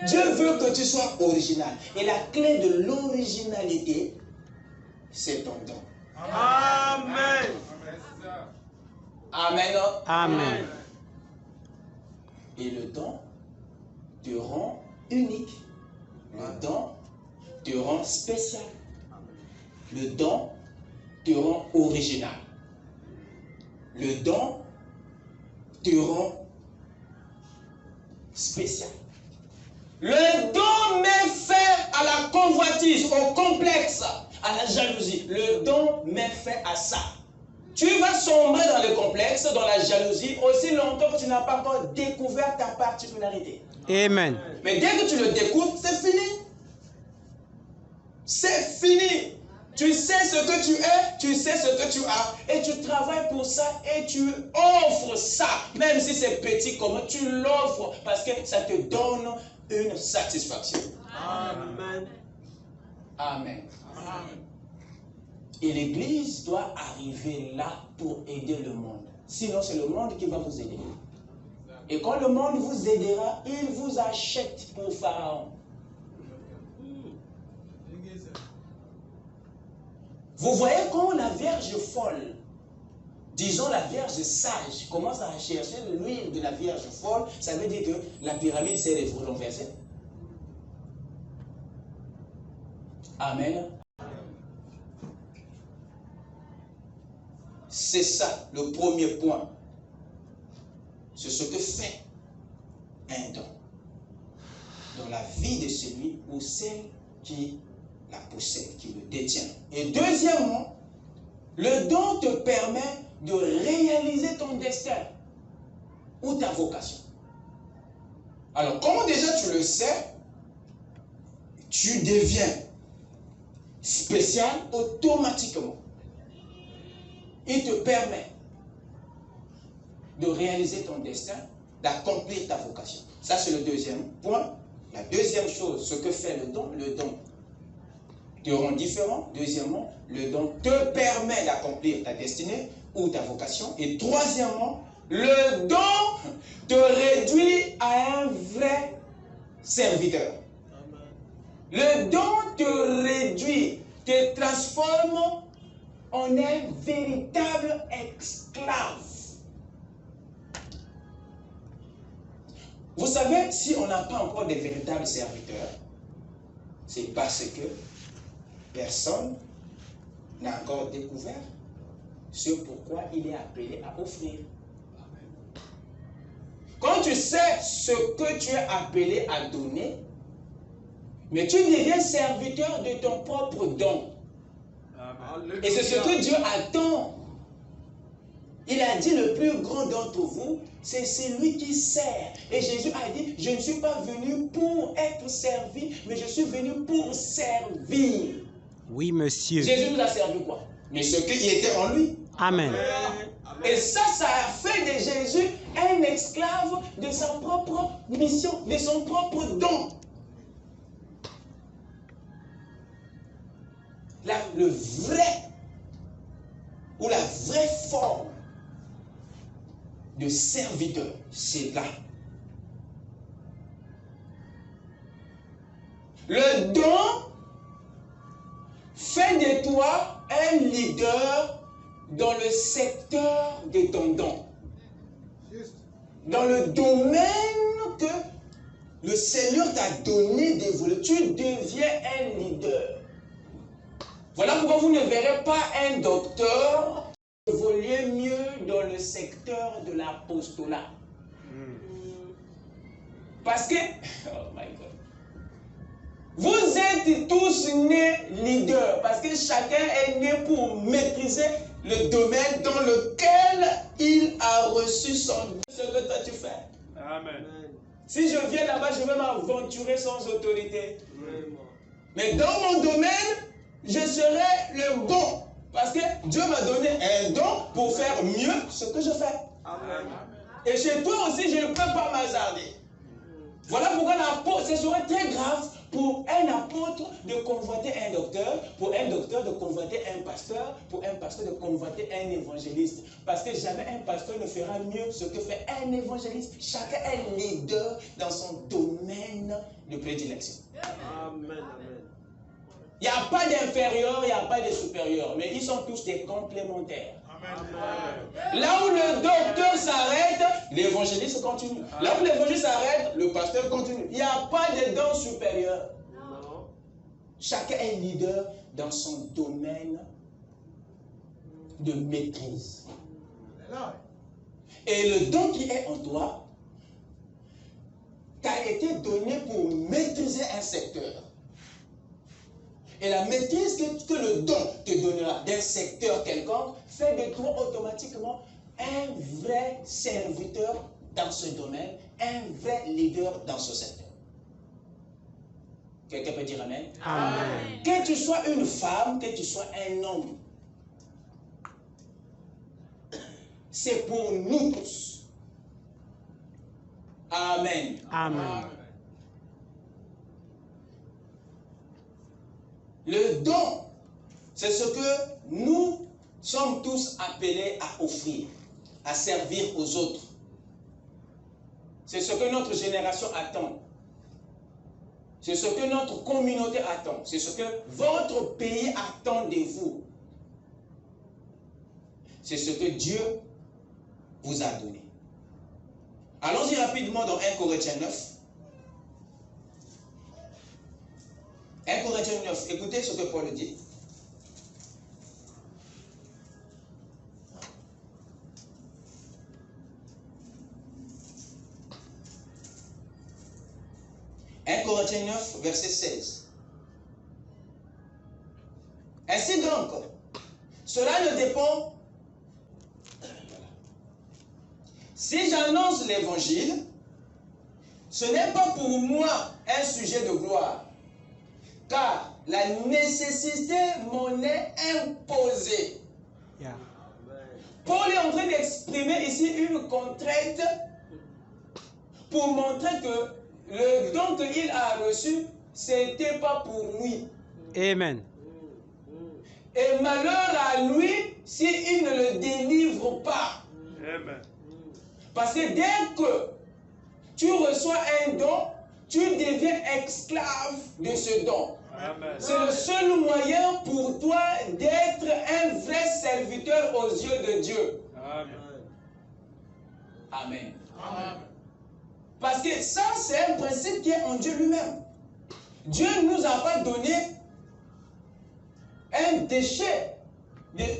Dieu veut que tu sois original. Et la clé de l'originalité, c'est ton don. Amen. Amen. Amen. Et le don te rend unique. Le don te rend spécial. Le don te rend original. Le don te rend spécial. Le don met fin à la convoitise, au complexe, à la jalousie. Le don met fin à ça. Tu vas sombrer dans le complexe, dans la jalousie, aussi longtemps que tu n'as pas encore découvert ta particularité. Amen. Mais dès que tu le découvres, c'est fini. C'est fini. Tu sais ce que tu es, tu sais ce que tu as, et tu travailles pour ça, et tu offres ça, même si c'est petit comme tu l'offres, parce que ça te donne une satisfaction. Amen. Amen. Amen. Et l'Église doit arriver là pour aider le monde. Sinon, c'est le monde qui va vous aider. Et quand le monde vous aidera, il vous achète pour Pharaon. Vous voyez quand la Vierge folle, disons la Vierge sage, commence à chercher l'huile de la Vierge folle, ça veut dire que la pyramide s'est renversée. Amen. C'est ça le premier point. C'est ce que fait un don dans la vie de celui ou celle qui la possède, qui le détient. Et deuxièmement, le don te permet de réaliser ton destin ou ta vocation. Alors, comment déjà tu le sais, tu deviens spécial automatiquement. Il te permet de réaliser ton destin, d'accomplir ta vocation. Ça, c'est le deuxième point. La deuxième chose, ce que fait le don te rend différent. Deuxièmement, le don te permet d'accomplir ta destinée ou ta vocation. Et troisièmement, le don te réduit à un vrai serviteur. Le don te réduit, te transforme en un véritable esclave. Vous savez, si on n'a pas encore de véritables serviteurs, c'est parce que personne n'a encore découvert ce pourquoi il est appelé à offrir. Quand tu sais ce que tu es appelé à donner, mais tu deviens serviteur de ton propre don. Et c'est ce que Dieu attend. Il a dit le plus grand d'entre vous, c'est celui qui sert. Et Jésus a dit, je ne suis pas venu pour être servi, mais je suis venu pour servir. Oui, monsieur. Jésus nous a servi quoi? Mais ce qui était en lui. Amen. Et ça a fait de Jésus un esclave de sa propre mission, de son propre don. Le vrai, ou la vraie forme de serviteur, c'est là. Le don fait de toi un leader dans le secteur de ton don. Dans le domaine que le Seigneur t'a donné d'évoluer, tu deviens un leader. Voilà pourquoi vous ne verrez pas un docteur évoluer mieux dans le secteur de l'apostolat. Parce que, oh my God, vous êtes tous nés leaders, parce que chacun est né pour maîtriser le domaine dans lequel il a reçu son don. Ce que toi tu fais. Amen. Si je viens là-bas, je vais m'aventurer sans autorité. Mais dans mon domaine, je serai le bon. Parce que Dieu m'a donné un don pour faire mieux ce que je fais. Amen. Et chez toi aussi, je ne peux pas m'hasarder. Voilà pourquoi l'apôtre, ce serait très grave pour un apôtre de convoiter un docteur, pour un docteur de convoiter un pasteur, pour un pasteur de convoiter un évangéliste. Parce que jamais un pasteur ne fera mieux ce que fait un évangéliste. Chacun est leader dans son domaine de prédilection. Amen. Amen. Il n'y a pas d'inférieur, il n'y a pas de supérieur, mais ils sont tous des complémentaires. Amen. Là où le docteur s'arrête, l'évangéliste continue. Là où l'évangéliste s'arrête, le pasteur continue. Il n'y a pas de don supérieur. Non. Chacun est leader dans son domaine de maîtrise. Et le don qui est en toi t'a été donné pour maîtriser un secteur. Et la maîtrise que le don te donnera d'un secteur quelconque fait de toi automatiquement un vrai serviteur dans ce domaine, un vrai leader dans ce secteur. Quelqu'un peut dire amen? Amen. Que tu sois une femme, que tu sois un homme, c'est pour nous tous. Amen. Amen. Le don, c'est ce que nous sommes tous appelés à offrir, à servir aux autres. C'est ce que notre génération attend. C'est ce que notre communauté attend. C'est ce que votre pays attend de vous. C'est ce que Dieu vous a donné. Allons-y rapidement dans 1 Corinthiens 9. 1 Corinthiens 9, écoutez ce que Paul dit. « 1 Corinthiens 9, verset 16. Ainsi donc, cela ne dépend... Si j'annonce l'évangile, ce n'est pas pour moi un sujet de gloire, car la nécessité m'en est imposée. Yeah. Paul est en train d'exprimer ici une contrainte pour montrer que le don qu'il a reçu, ce n'était pas pour lui. Amen. Et malheur à lui s'il ne le délivre pas. Amen. Parce que dès que tu reçois un don, tu deviens esclave de ce don. Amen. C'est le seul moyen pour toi d'être un vrai serviteur aux yeux de Dieu. Amen. Amen. Amen. Parce que ça, c'est un principe qui est en Dieu lui-même. Dieu ne nous a pas donné un déchet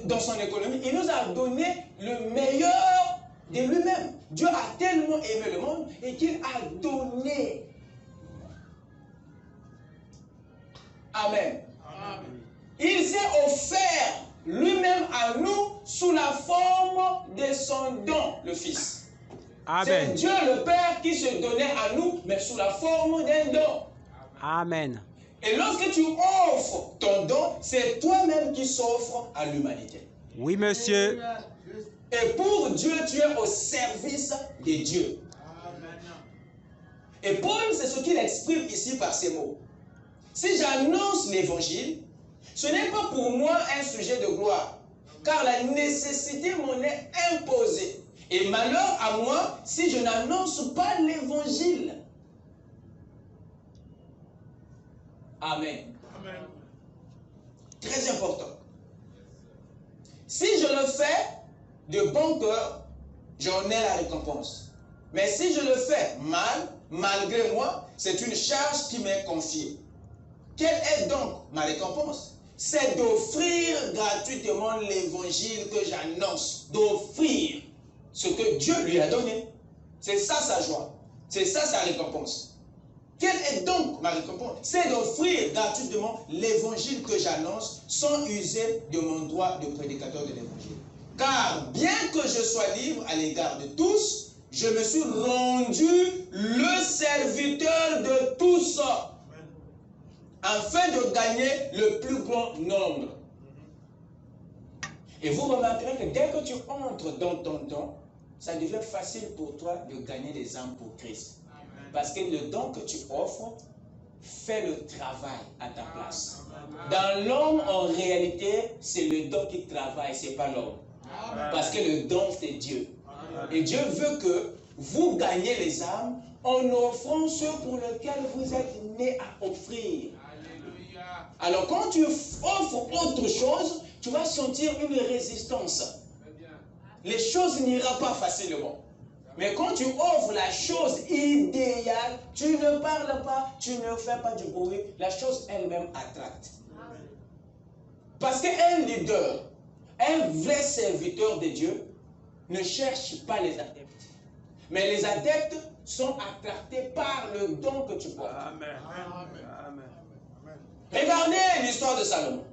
dans son économie. Il nous a donné le meilleur de lui-même. Dieu a tellement aimé le monde et qu'il a donné. Amen. Amen. Il s'est offert lui-même à nous sous la forme de son don, le Fils. C'est Amen. Dieu le Père qui se donnait à nous, mais sous la forme d'un don. Amen. Et lorsque tu offres ton don, c'est toi-même qui s'offres à l'humanité. Oui, monsieur. Et pour Dieu, tu es au service de Dieu. Et Paul, c'est ce qu'il exprime ici par ces mots. Si j'annonce l'évangile, ce n'est pas pour moi un sujet de gloire, car la nécessité m'en est imposée. Et malheur à moi si je n'annonce pas l'évangile. Amen. Amen. Très important. Si je le fais de bon cœur, j'en ai la récompense. Mais si je le fais mal, malgré moi, c'est une charge qui m'est confiée. Quelle est donc ma récompense? C'est d'offrir gratuitement l'évangile que j'annonce. D'offrir ce que Dieu lui a donné. C'est ça sa joie. C'est ça sa récompense. Quelle est donc ma récompense? C'est d'offrir gratuitement l'évangile que j'annonce sans user de mon droit de prédicateur de l'évangile. Car bien que je sois libre à l'égard de tous, je me suis rendu le serviteur de tous, afin de gagner le plus grand nombre. Et vous remarquerez que dès que tu entres dans ton don, ça devient facile pour toi de gagner des âmes pour Christ. Parce que le don que tu offres fait le travail à ta place. Dans l'homme, en réalité, c'est le don qui travaille, ce n'est pas l'homme. Parce que le don, c'est Dieu. Et Dieu veut que vous gagnez les âmes en offrant ceux pour lesquels vous êtes nés à offrir. Alors quand tu offres autre chose, tu vas sentir une résistance. Les choses n'iront pas facilement. Mais quand tu offres la chose idéale, tu ne parles pas, tu ne fais pas du bruit, la chose elle-même attracte. Parce qu'un leader, un vrai serviteur de Dieu, ne cherche pas les adeptes. Mais les adeptes sont attractés par le don que tu portes. Amen. Amen. Regardez l'histoire de Salomon.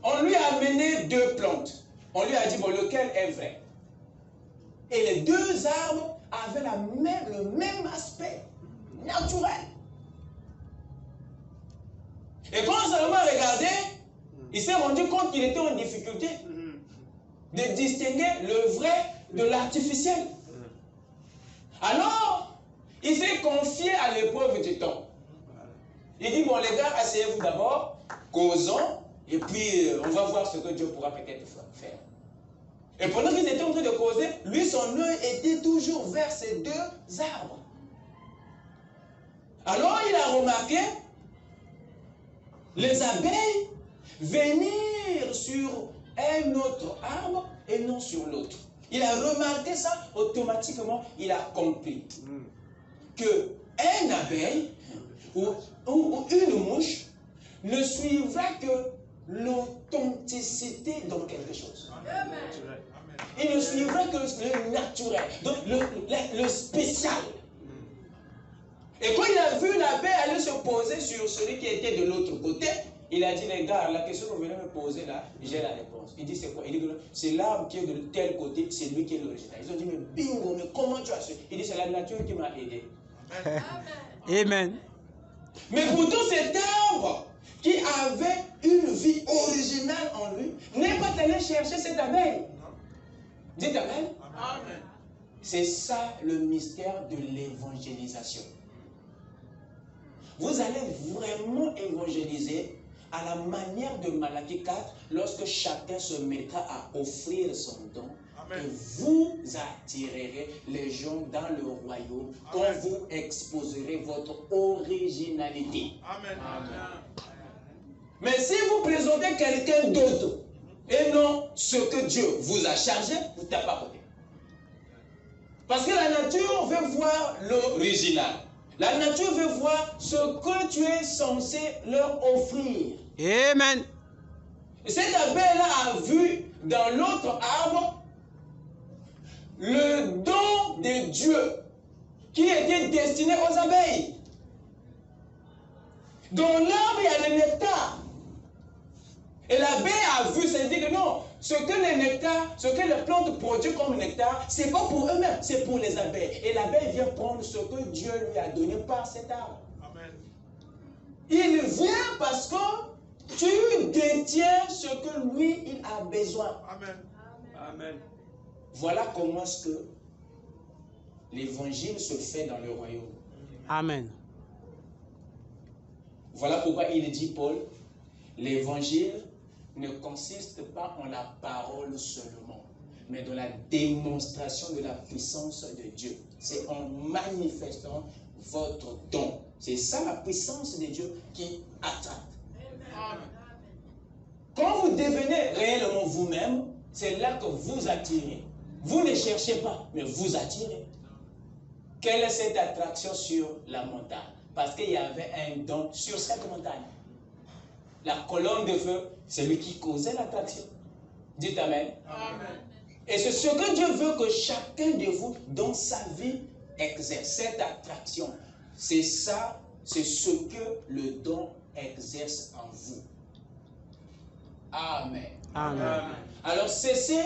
On lui a amené 2 plantes. On lui a dit, bon, lequel est vrai? Et les 2 arbres avaient le même aspect naturel. Et quand Salomon a regardé, il s'est rendu compte qu'il était en difficulté de distinguer le vrai de l'artificiel. Alors, il s'est confié à l'épreuve du temps. Il dit, bon les gars, asseyez-vous d'abord, causons, et puis on va voir ce que Dieu pourra peut-être faire. Et pendant qu'ils étaient en train de causer, lui, son œil était toujours vers ces 2 arbres. Alors, il a remarqué les abeilles venir sur un autre arbre et non sur l'autre. Il a remarqué ça, automatiquement, il a compris que un abeille ou une mouche ne suivra que l'authenticité dans quelque chose. Il ne suivra que le naturel, donc le spécial. Et quand il a vu l'abeille aller se poser sur celui qui était de l'autre côté, il a dit, les gars, la question que vous venez me poser là, j'ai la réponse. Il dit, c'est quoi? Il dit, c'est l'arbre qui est de tel côté, c'est lui qui est l'original. Ils ont dit, mais bingo, mais comment tu as su? Il dit, c'est la nature qui m'a aidé. Amen. Mais pourtant, cet arbre qui avait une vie originale en lui, n'est pas allé chercher cette abeille. Dites Amen. Amen. C'est ça le mystère de l'évangélisation. Vous allez vraiment évangéliser à la manière de Malachie 4 lorsque chacun se mettra à offrir son don. Amen. Et vous attirerez les gens dans le royaume. Amen. Quand vous exposerez votre originalité. Amen. Amen. Mais si vous présentez quelqu'un d'autre et non ce que Dieu vous a chargé, vous tapez à côté. Parce que la nature veut voir l'original. La nature veut voir ce que tu es censé leur offrir. Amen. Cette abeille-là a vu dans l'autre arbre le don de Dieu qui était destiné aux abeilles. Dans l'arbre, il y a le nectar. Et l'abeille a vu, c'est dit que non, ce que le nectar, ce que les plantes produisent comme nectar, ce n'est pas pour eux-mêmes, c'est pour les abeilles. Et l'abeille vient prendre ce que Dieu lui a donné par cet arbre. Amen. Il vient parce que tu détiens ce que lui, il a besoin. Amen. Amen. Voilà comment est-ce que l'évangile se fait dans le royaume. Amen. Voilà pourquoi il dit, Paul, l'évangile ne consiste pas en la parole seulement, mais dans la démonstration de la puissance de Dieu. C'est en manifestant votre don. C'est ça la puissance de Dieu qui attrape. Amen. Quand vous devenez réellement vous-même, c'est là que vous attirez. Vous ne cherchez pas, mais vous attirez. Quelle est cette attraction sur la montagne? Parce qu'il y avait un don sur cette montagne. La colonne de feu, c'est lui qui causait l'attraction. Dites Amen. Amen. Et c'est ce que Dieu veut que chacun de vous, dans sa vie, exerce. Cette attraction, c'est ça, c'est ce que le don exerce en vous. Amen. Amen. Alors cessez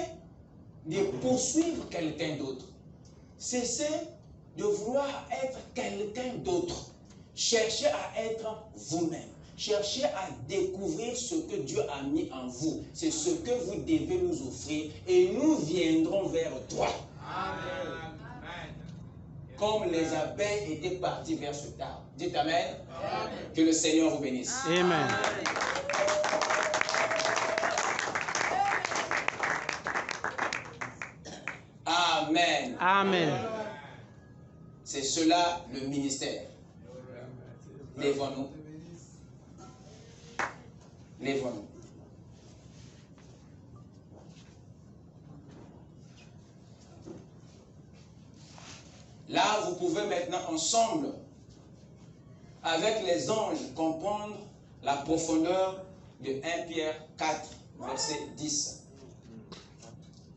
de poursuivre quelqu'un d'autre. Cessez de vouloir être quelqu'un d'autre. Cherchez à être vous-même. Cherchez à découvrir ce que Dieu a mis en vous. C'est ce que vous devez nous offrir et nous viendrons vers toi. Amen. Comme les abeilles étaient parties vers ce arbre. Dites Amen. Amen. Que le Seigneur vous bénisse. Amen. Amen. Amen. C'est cela le ministère. Lèvons-nous. Lèvons-nous. Là, vous pouvez maintenant ensemble, avec les anges, comprendre la profondeur de 1 Pierre 4, verset 10.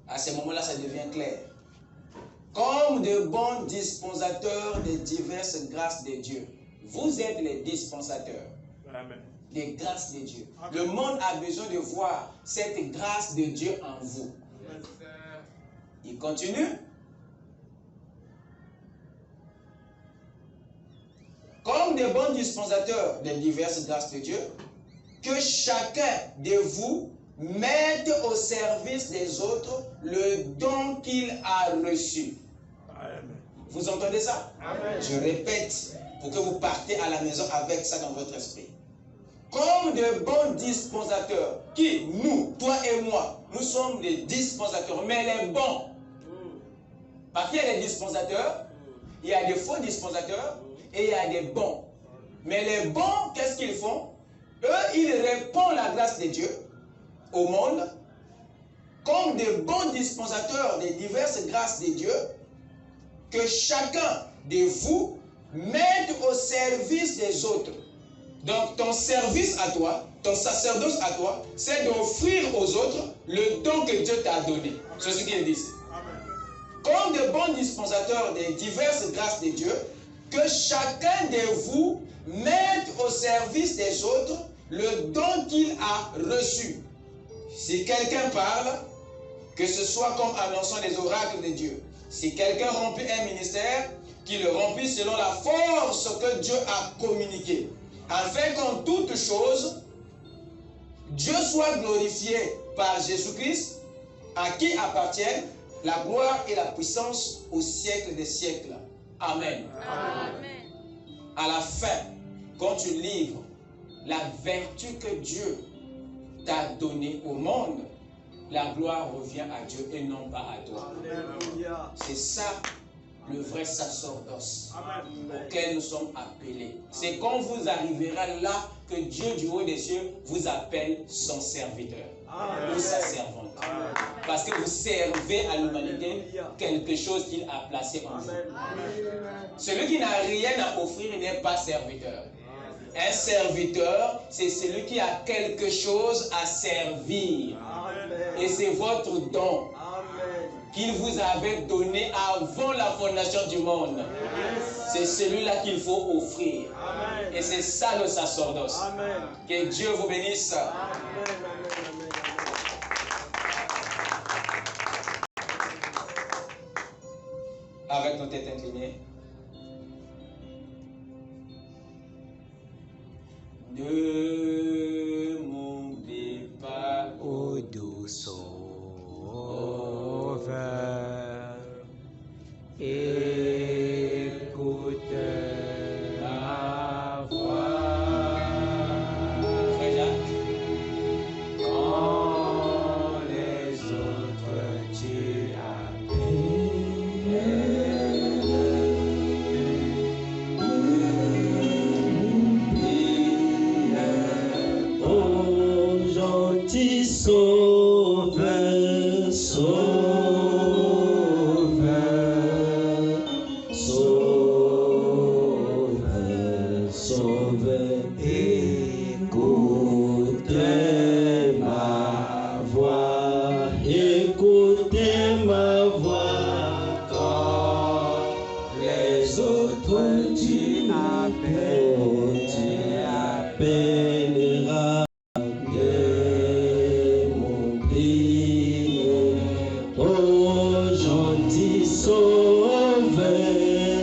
À ce moment-là, ça devient clair. comme de bons dispensateurs des diverses grâces de Dieu. Vous êtes les dispensateurs Amen. des grâces de Dieu. Le monde a besoin de voir cette grâce de Dieu en vous. Il continue. Comme de bons dispensateurs des diverses grâces de Dieu, que chacun de vous mette au service des autres le don qu'il a reçu. Amen. Vous entendez ça? Amen. Je répète pour que vous partez à la maison avec ça dans votre esprit. Comme de bons dispensateurs, qui, nous, toi et moi, nous sommes des dispensateurs, mais les bons. Parce qu'il y a des dispensateurs, il y a des faux dispensateurs et il y a des bons. Mais les bons, qu'est-ce qu'ils font? Eux, ils répandent la grâce de Dieu au monde comme des bons dispensateurs des diverses grâces de Dieu que chacun de vous mette au service des autres. Donc ton service à toi, ton sacerdoce à toi, c'est d'offrir aux autres le don que Dieu t'a donné. C'est ce qu'il dit. Comme de bons dispensateurs des diverses grâces de Dieu, que chacun de vous mette au service des autres le don qu'il a reçu. Si quelqu'un parle, que ce soit comme annonçant les oracles de Dieu. Si quelqu'un remplit un ministère, qu'il le remplisse selon la force que Dieu a communiquée. Afin qu'en toutes choses, Dieu soit glorifié par Jésus-Christ, à qui appartiennent la gloire et la puissance au siècle des siècles. Amen. Amen. À la fin, quand tu livres la vertu que Dieu t'a donnée au monde, la gloire revient à Dieu et non pas à toi. Alléluia. C'est ça le vrai sacerdoce auquel nous sommes appelés. C'est quand vous arriverez là que Dieu du haut des cieux vous appelle son serviteur ou sa servante. Parce que vous servez à l'humanité quelque chose qu'il a placé en vous. Celui qui n'a rien à offrir n'est pas serviteur. Un serviteur, c'est celui qui a quelque chose à servir. Et c'est votre don qu'il vous avait donné avant la fondation du monde. C'est celui-là qu'il faut offrir. Et c'est ça le sacerdoce. Que Dieu vous bénisse. Avec nos têtes inclinées. Ne montez pas Ô doux Sauveur, écoute ma voix. Frère Jacques, Quand les autres tu appelles. Ô gentil Sauveur, Sauveur, Sauveur, Sauveur, écoutez ma voix, écoutez ma voix quand les autres tu appelleras de m'oublier. Oh gentil Sauveur,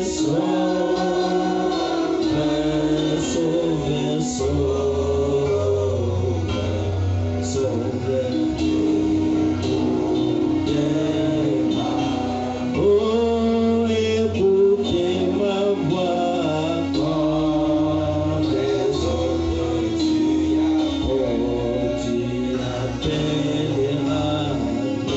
Sauveur, Sauveur, Sauveur, Sauveur, écoutez-moi. Oh, écoutez ma voix quand les autres tu appelleras de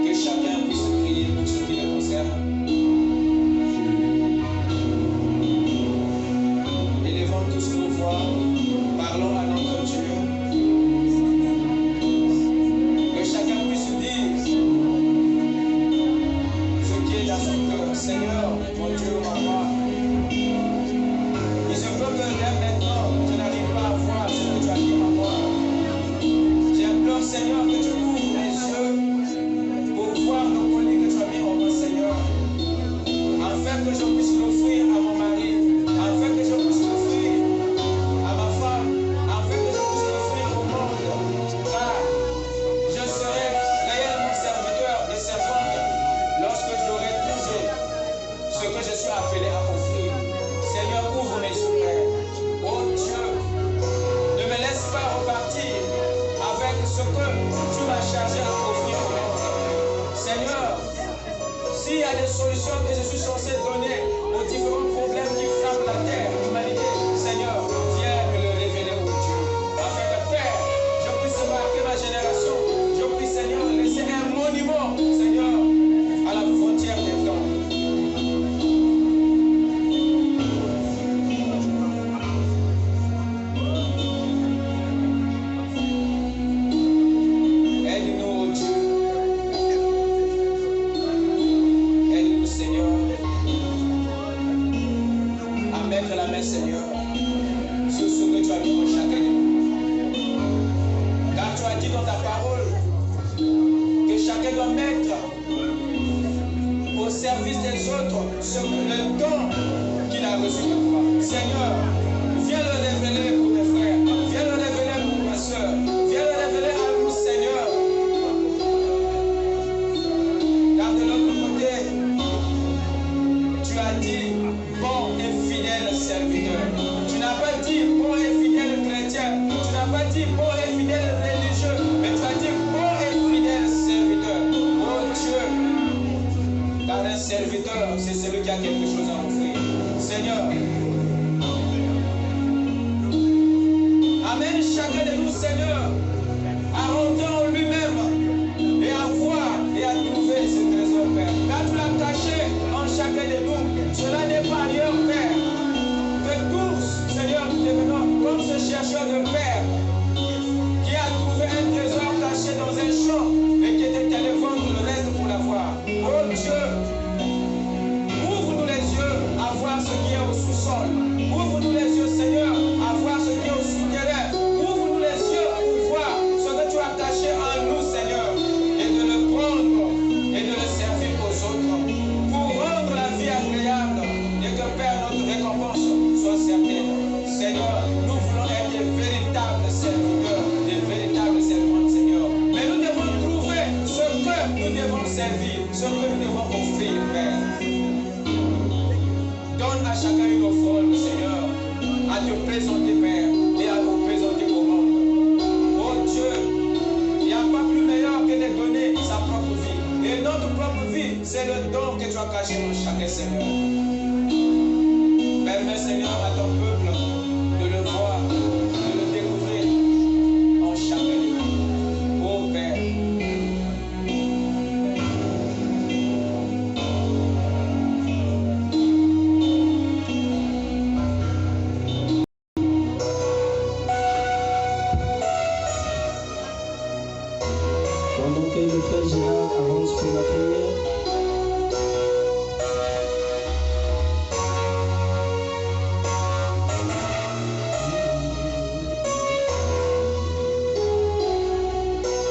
que chacun puisse prier pour ceux qui le concernent. solution que je suis censé donner aux différents problèmes qui frappent la terre, l'humanité. Seigneur, viens me le révéler, oh Dieu, afin que, Père, je puisse marquer ma génération. Je puisse, Seigneur, laisser un monument, Seigneur, à la frontière des temps. Seigneur, sur ce que tu as mis pour chacun de nous. Car tu as dit dans ta parole que chacun doit mettre au service des autres le don qu'il a reçu de toi. Seigneur, viens le révéler pour mes frères, viens le révéler pour ma soeur, viens le révéler à nous, Seigneur. Car de l'autre côté, tu as dit bon et fidèle serviteur. Tu n'as pas dit bon et fidèle chrétien. Tu n'as pas dit bon et fidèle religieux. Mais tu as dit bon et fidèle serviteur. Oh Dieu. Car un serviteur, c'est celui qui a quelque chose à offrir. Seigneur. Amène chacun de nous, Seigneur, à rentrer en lui-même et à voir et à trouver ce trésor, Père. Car tu l'as caché en chacun de nous. Cela n'est pas ailleurs, Père. Que tous, Seigneur, nous devenons comme ce chercheur de Père qui a trouvé un trésor caché dans un champ et qui était allé vendre le reste pour l'avoir. Oh Dieu, ouvre-nous les yeux à voir ce qui est au sous-sol. Ouvre-nous les yeux, Seigneur, à voir ce qui est au souterrain. Ouvre-nous les yeux pour voir ce que tu as caché en nous, Seigneur, et de le prendre et de le servir aux autres pour rendre la vie agréable et que, Père, notre récompense soit certaine. Seigneur, nous voulons être des véritables serviteurs, des véritables servantes, Seigneur. Mais nous devons trouver ce que nous devons servir, ce que nous devons offrir, Père. Donne à chacun une offrande, Seigneur, à te présenter, Père, et à nous présenter au monde. Oh Dieu, il n'y a pas plus meilleur que de donner sa propre vie. Et notre propre vie, c'est le don que tu as caché dans chacun, Seigneur. Permets, Seigneur, à ton peuple de le voir, de le découvrir en chacun de nous. Oh Père. Pendant que le Frère Gérard avance pour la prière,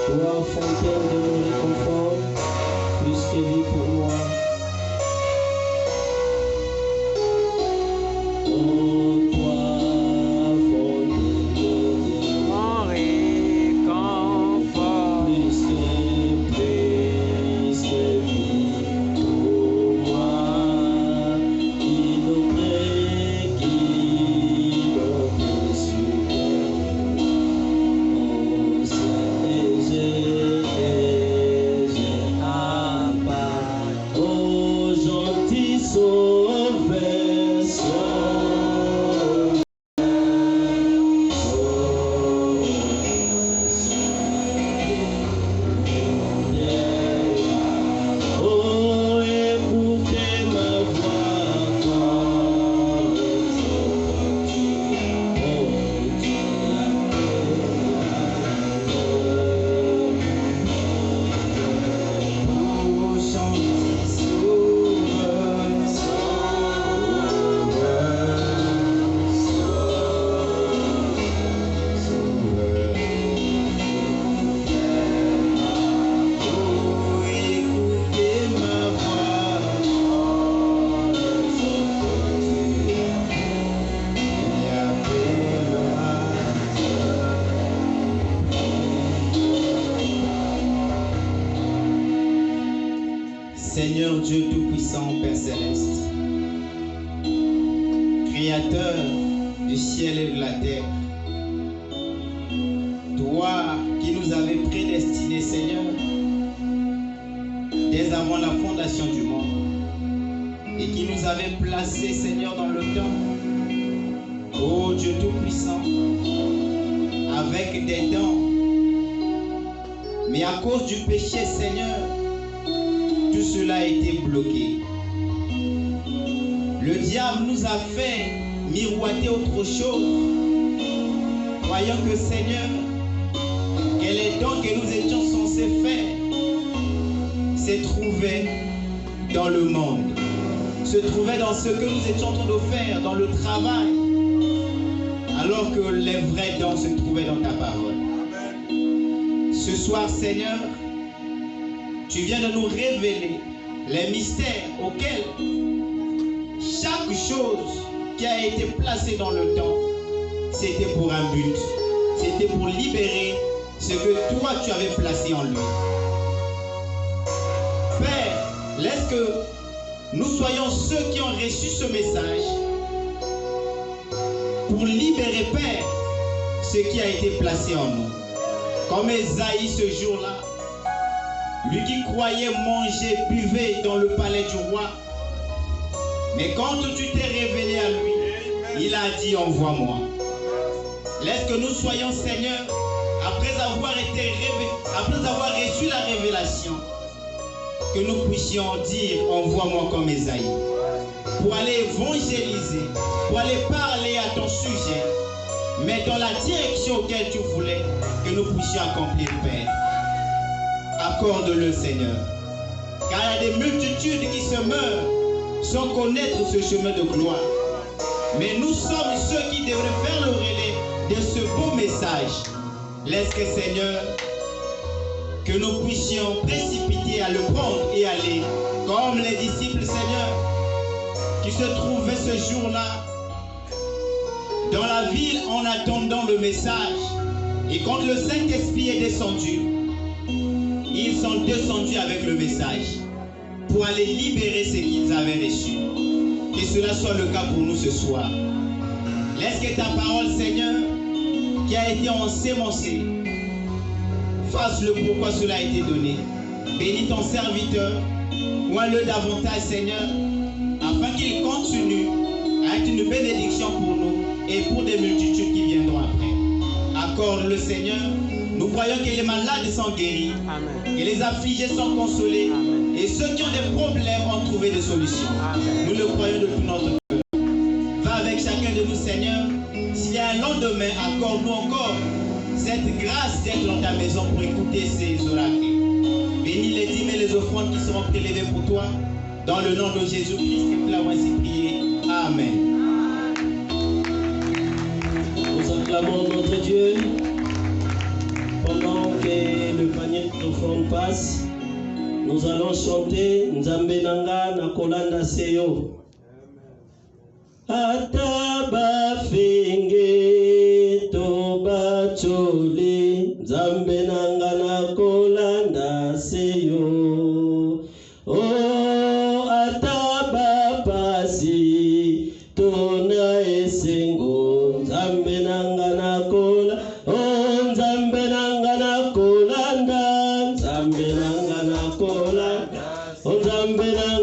toi, fontaine de mon réconfort, puisque vie pour moi. Oh, toi, fontaine de mon réconfort, puisque vie pour moi. Innombré qui donne super. Oh gentil sauveur, oh écoutez ma voix quand les autres Seigneur Dieu Tout-Puissant, Père Céleste, Créateur du ciel et de la terre, toi qui nous avais prédestinés, Seigneur, dès avant la fondation du monde, et qui nous avait placés, Seigneur, dans le temps. Ô Dieu Tout-Puissant, avec des dents. Mais à cause du péché, Seigneur, tout cela a été bloqué. Le diable nous a fait miroiter autre chose, croyant que, Seigneur, que les dons que nous étions censés faire se trouvaient dans le monde, se trouvaient dans ce que nous étions en train de faire, dans le travail, alors que les vrais dons se trouvaient dans ta parole. Ce soir, Seigneur, tu viens de nous révéler les mystères auxquels chaque chose qui a été placée dans le temps, c'était pour un but. C'était pour libérer ce que toi tu avais placé en lui. Père, laisse que nous soyons ceux qui ont reçu ce message pour libérer, Père, ce qui a été placé en nous. Comme Esaïe ce jour-là, lui qui croyait manger, buvait dans le palais du roi. Mais quand tu t'es révélé à lui, il a dit, envoie-moi. Laisse que nous soyons, Seigneur, après avoir reçu la révélation, que nous puissions dire, envoie-moi comme Esaïe, pour aller évangéliser, pour aller parler à ton sujet, mais dans la direction auquel tu voulais que nous puissions accomplir, Père. Accorde-le, Seigneur, car il y a des multitudes qui se meurent sans connaître ce chemin de gloire. Mais nous sommes ceux qui devraient faire le relais de ce beau message. Laisse que, Seigneur, que nous puissions précipiter à le prendre et aller, comme les disciples, Seigneur, qui se trouvaient ce jour-là dans la ville en attendant le message. Et quand le Saint-Esprit est descendu, ils sont descendus avec le message pour aller libérer ce qu'ils avaient reçu. Que cela soit le cas pour nous ce soir. Laisse que ta parole, Seigneur, qui a été ensémencée, fasse le pourquoi cela a été donné. Bénis ton serviteur, oins-le davantage, Seigneur, afin qu'il continue à être une bénédiction pour nous et pour des multitudes qui viendront après. Accorde-le, Seigneur. Nous croyons que les malades sont guéris, que les affligés sont consolés, et ceux qui ont des problèmes ont trouvé des solutions. Nous le croyons de tout notre cœur. Va avec chacun de nous, Seigneur. S'il y a un lendemain, accorde-nous encore cette grâce d'être dans ta maison pour écouter ces oracles. Bénis les dîmes et les offrandes qui seront prélevées pour toi. Dans le nom de Jésus-Christ, que nous l'avons ainsi prié. Amen. Nous acclamons notre Dieu. Pendant que le panier d'offrande passe, nous allons chanter Nzambe nanga na kolanda seyo. Ataba fenge toba chole, Nzambe nanga na kolanda seyo. Oh, ataba pasi tona esengo, Nzambe nanga na kolanda. Oh, Nzambe nanga na kolanda, Nzambe nanga na kolanda, oh, Nzambe nanga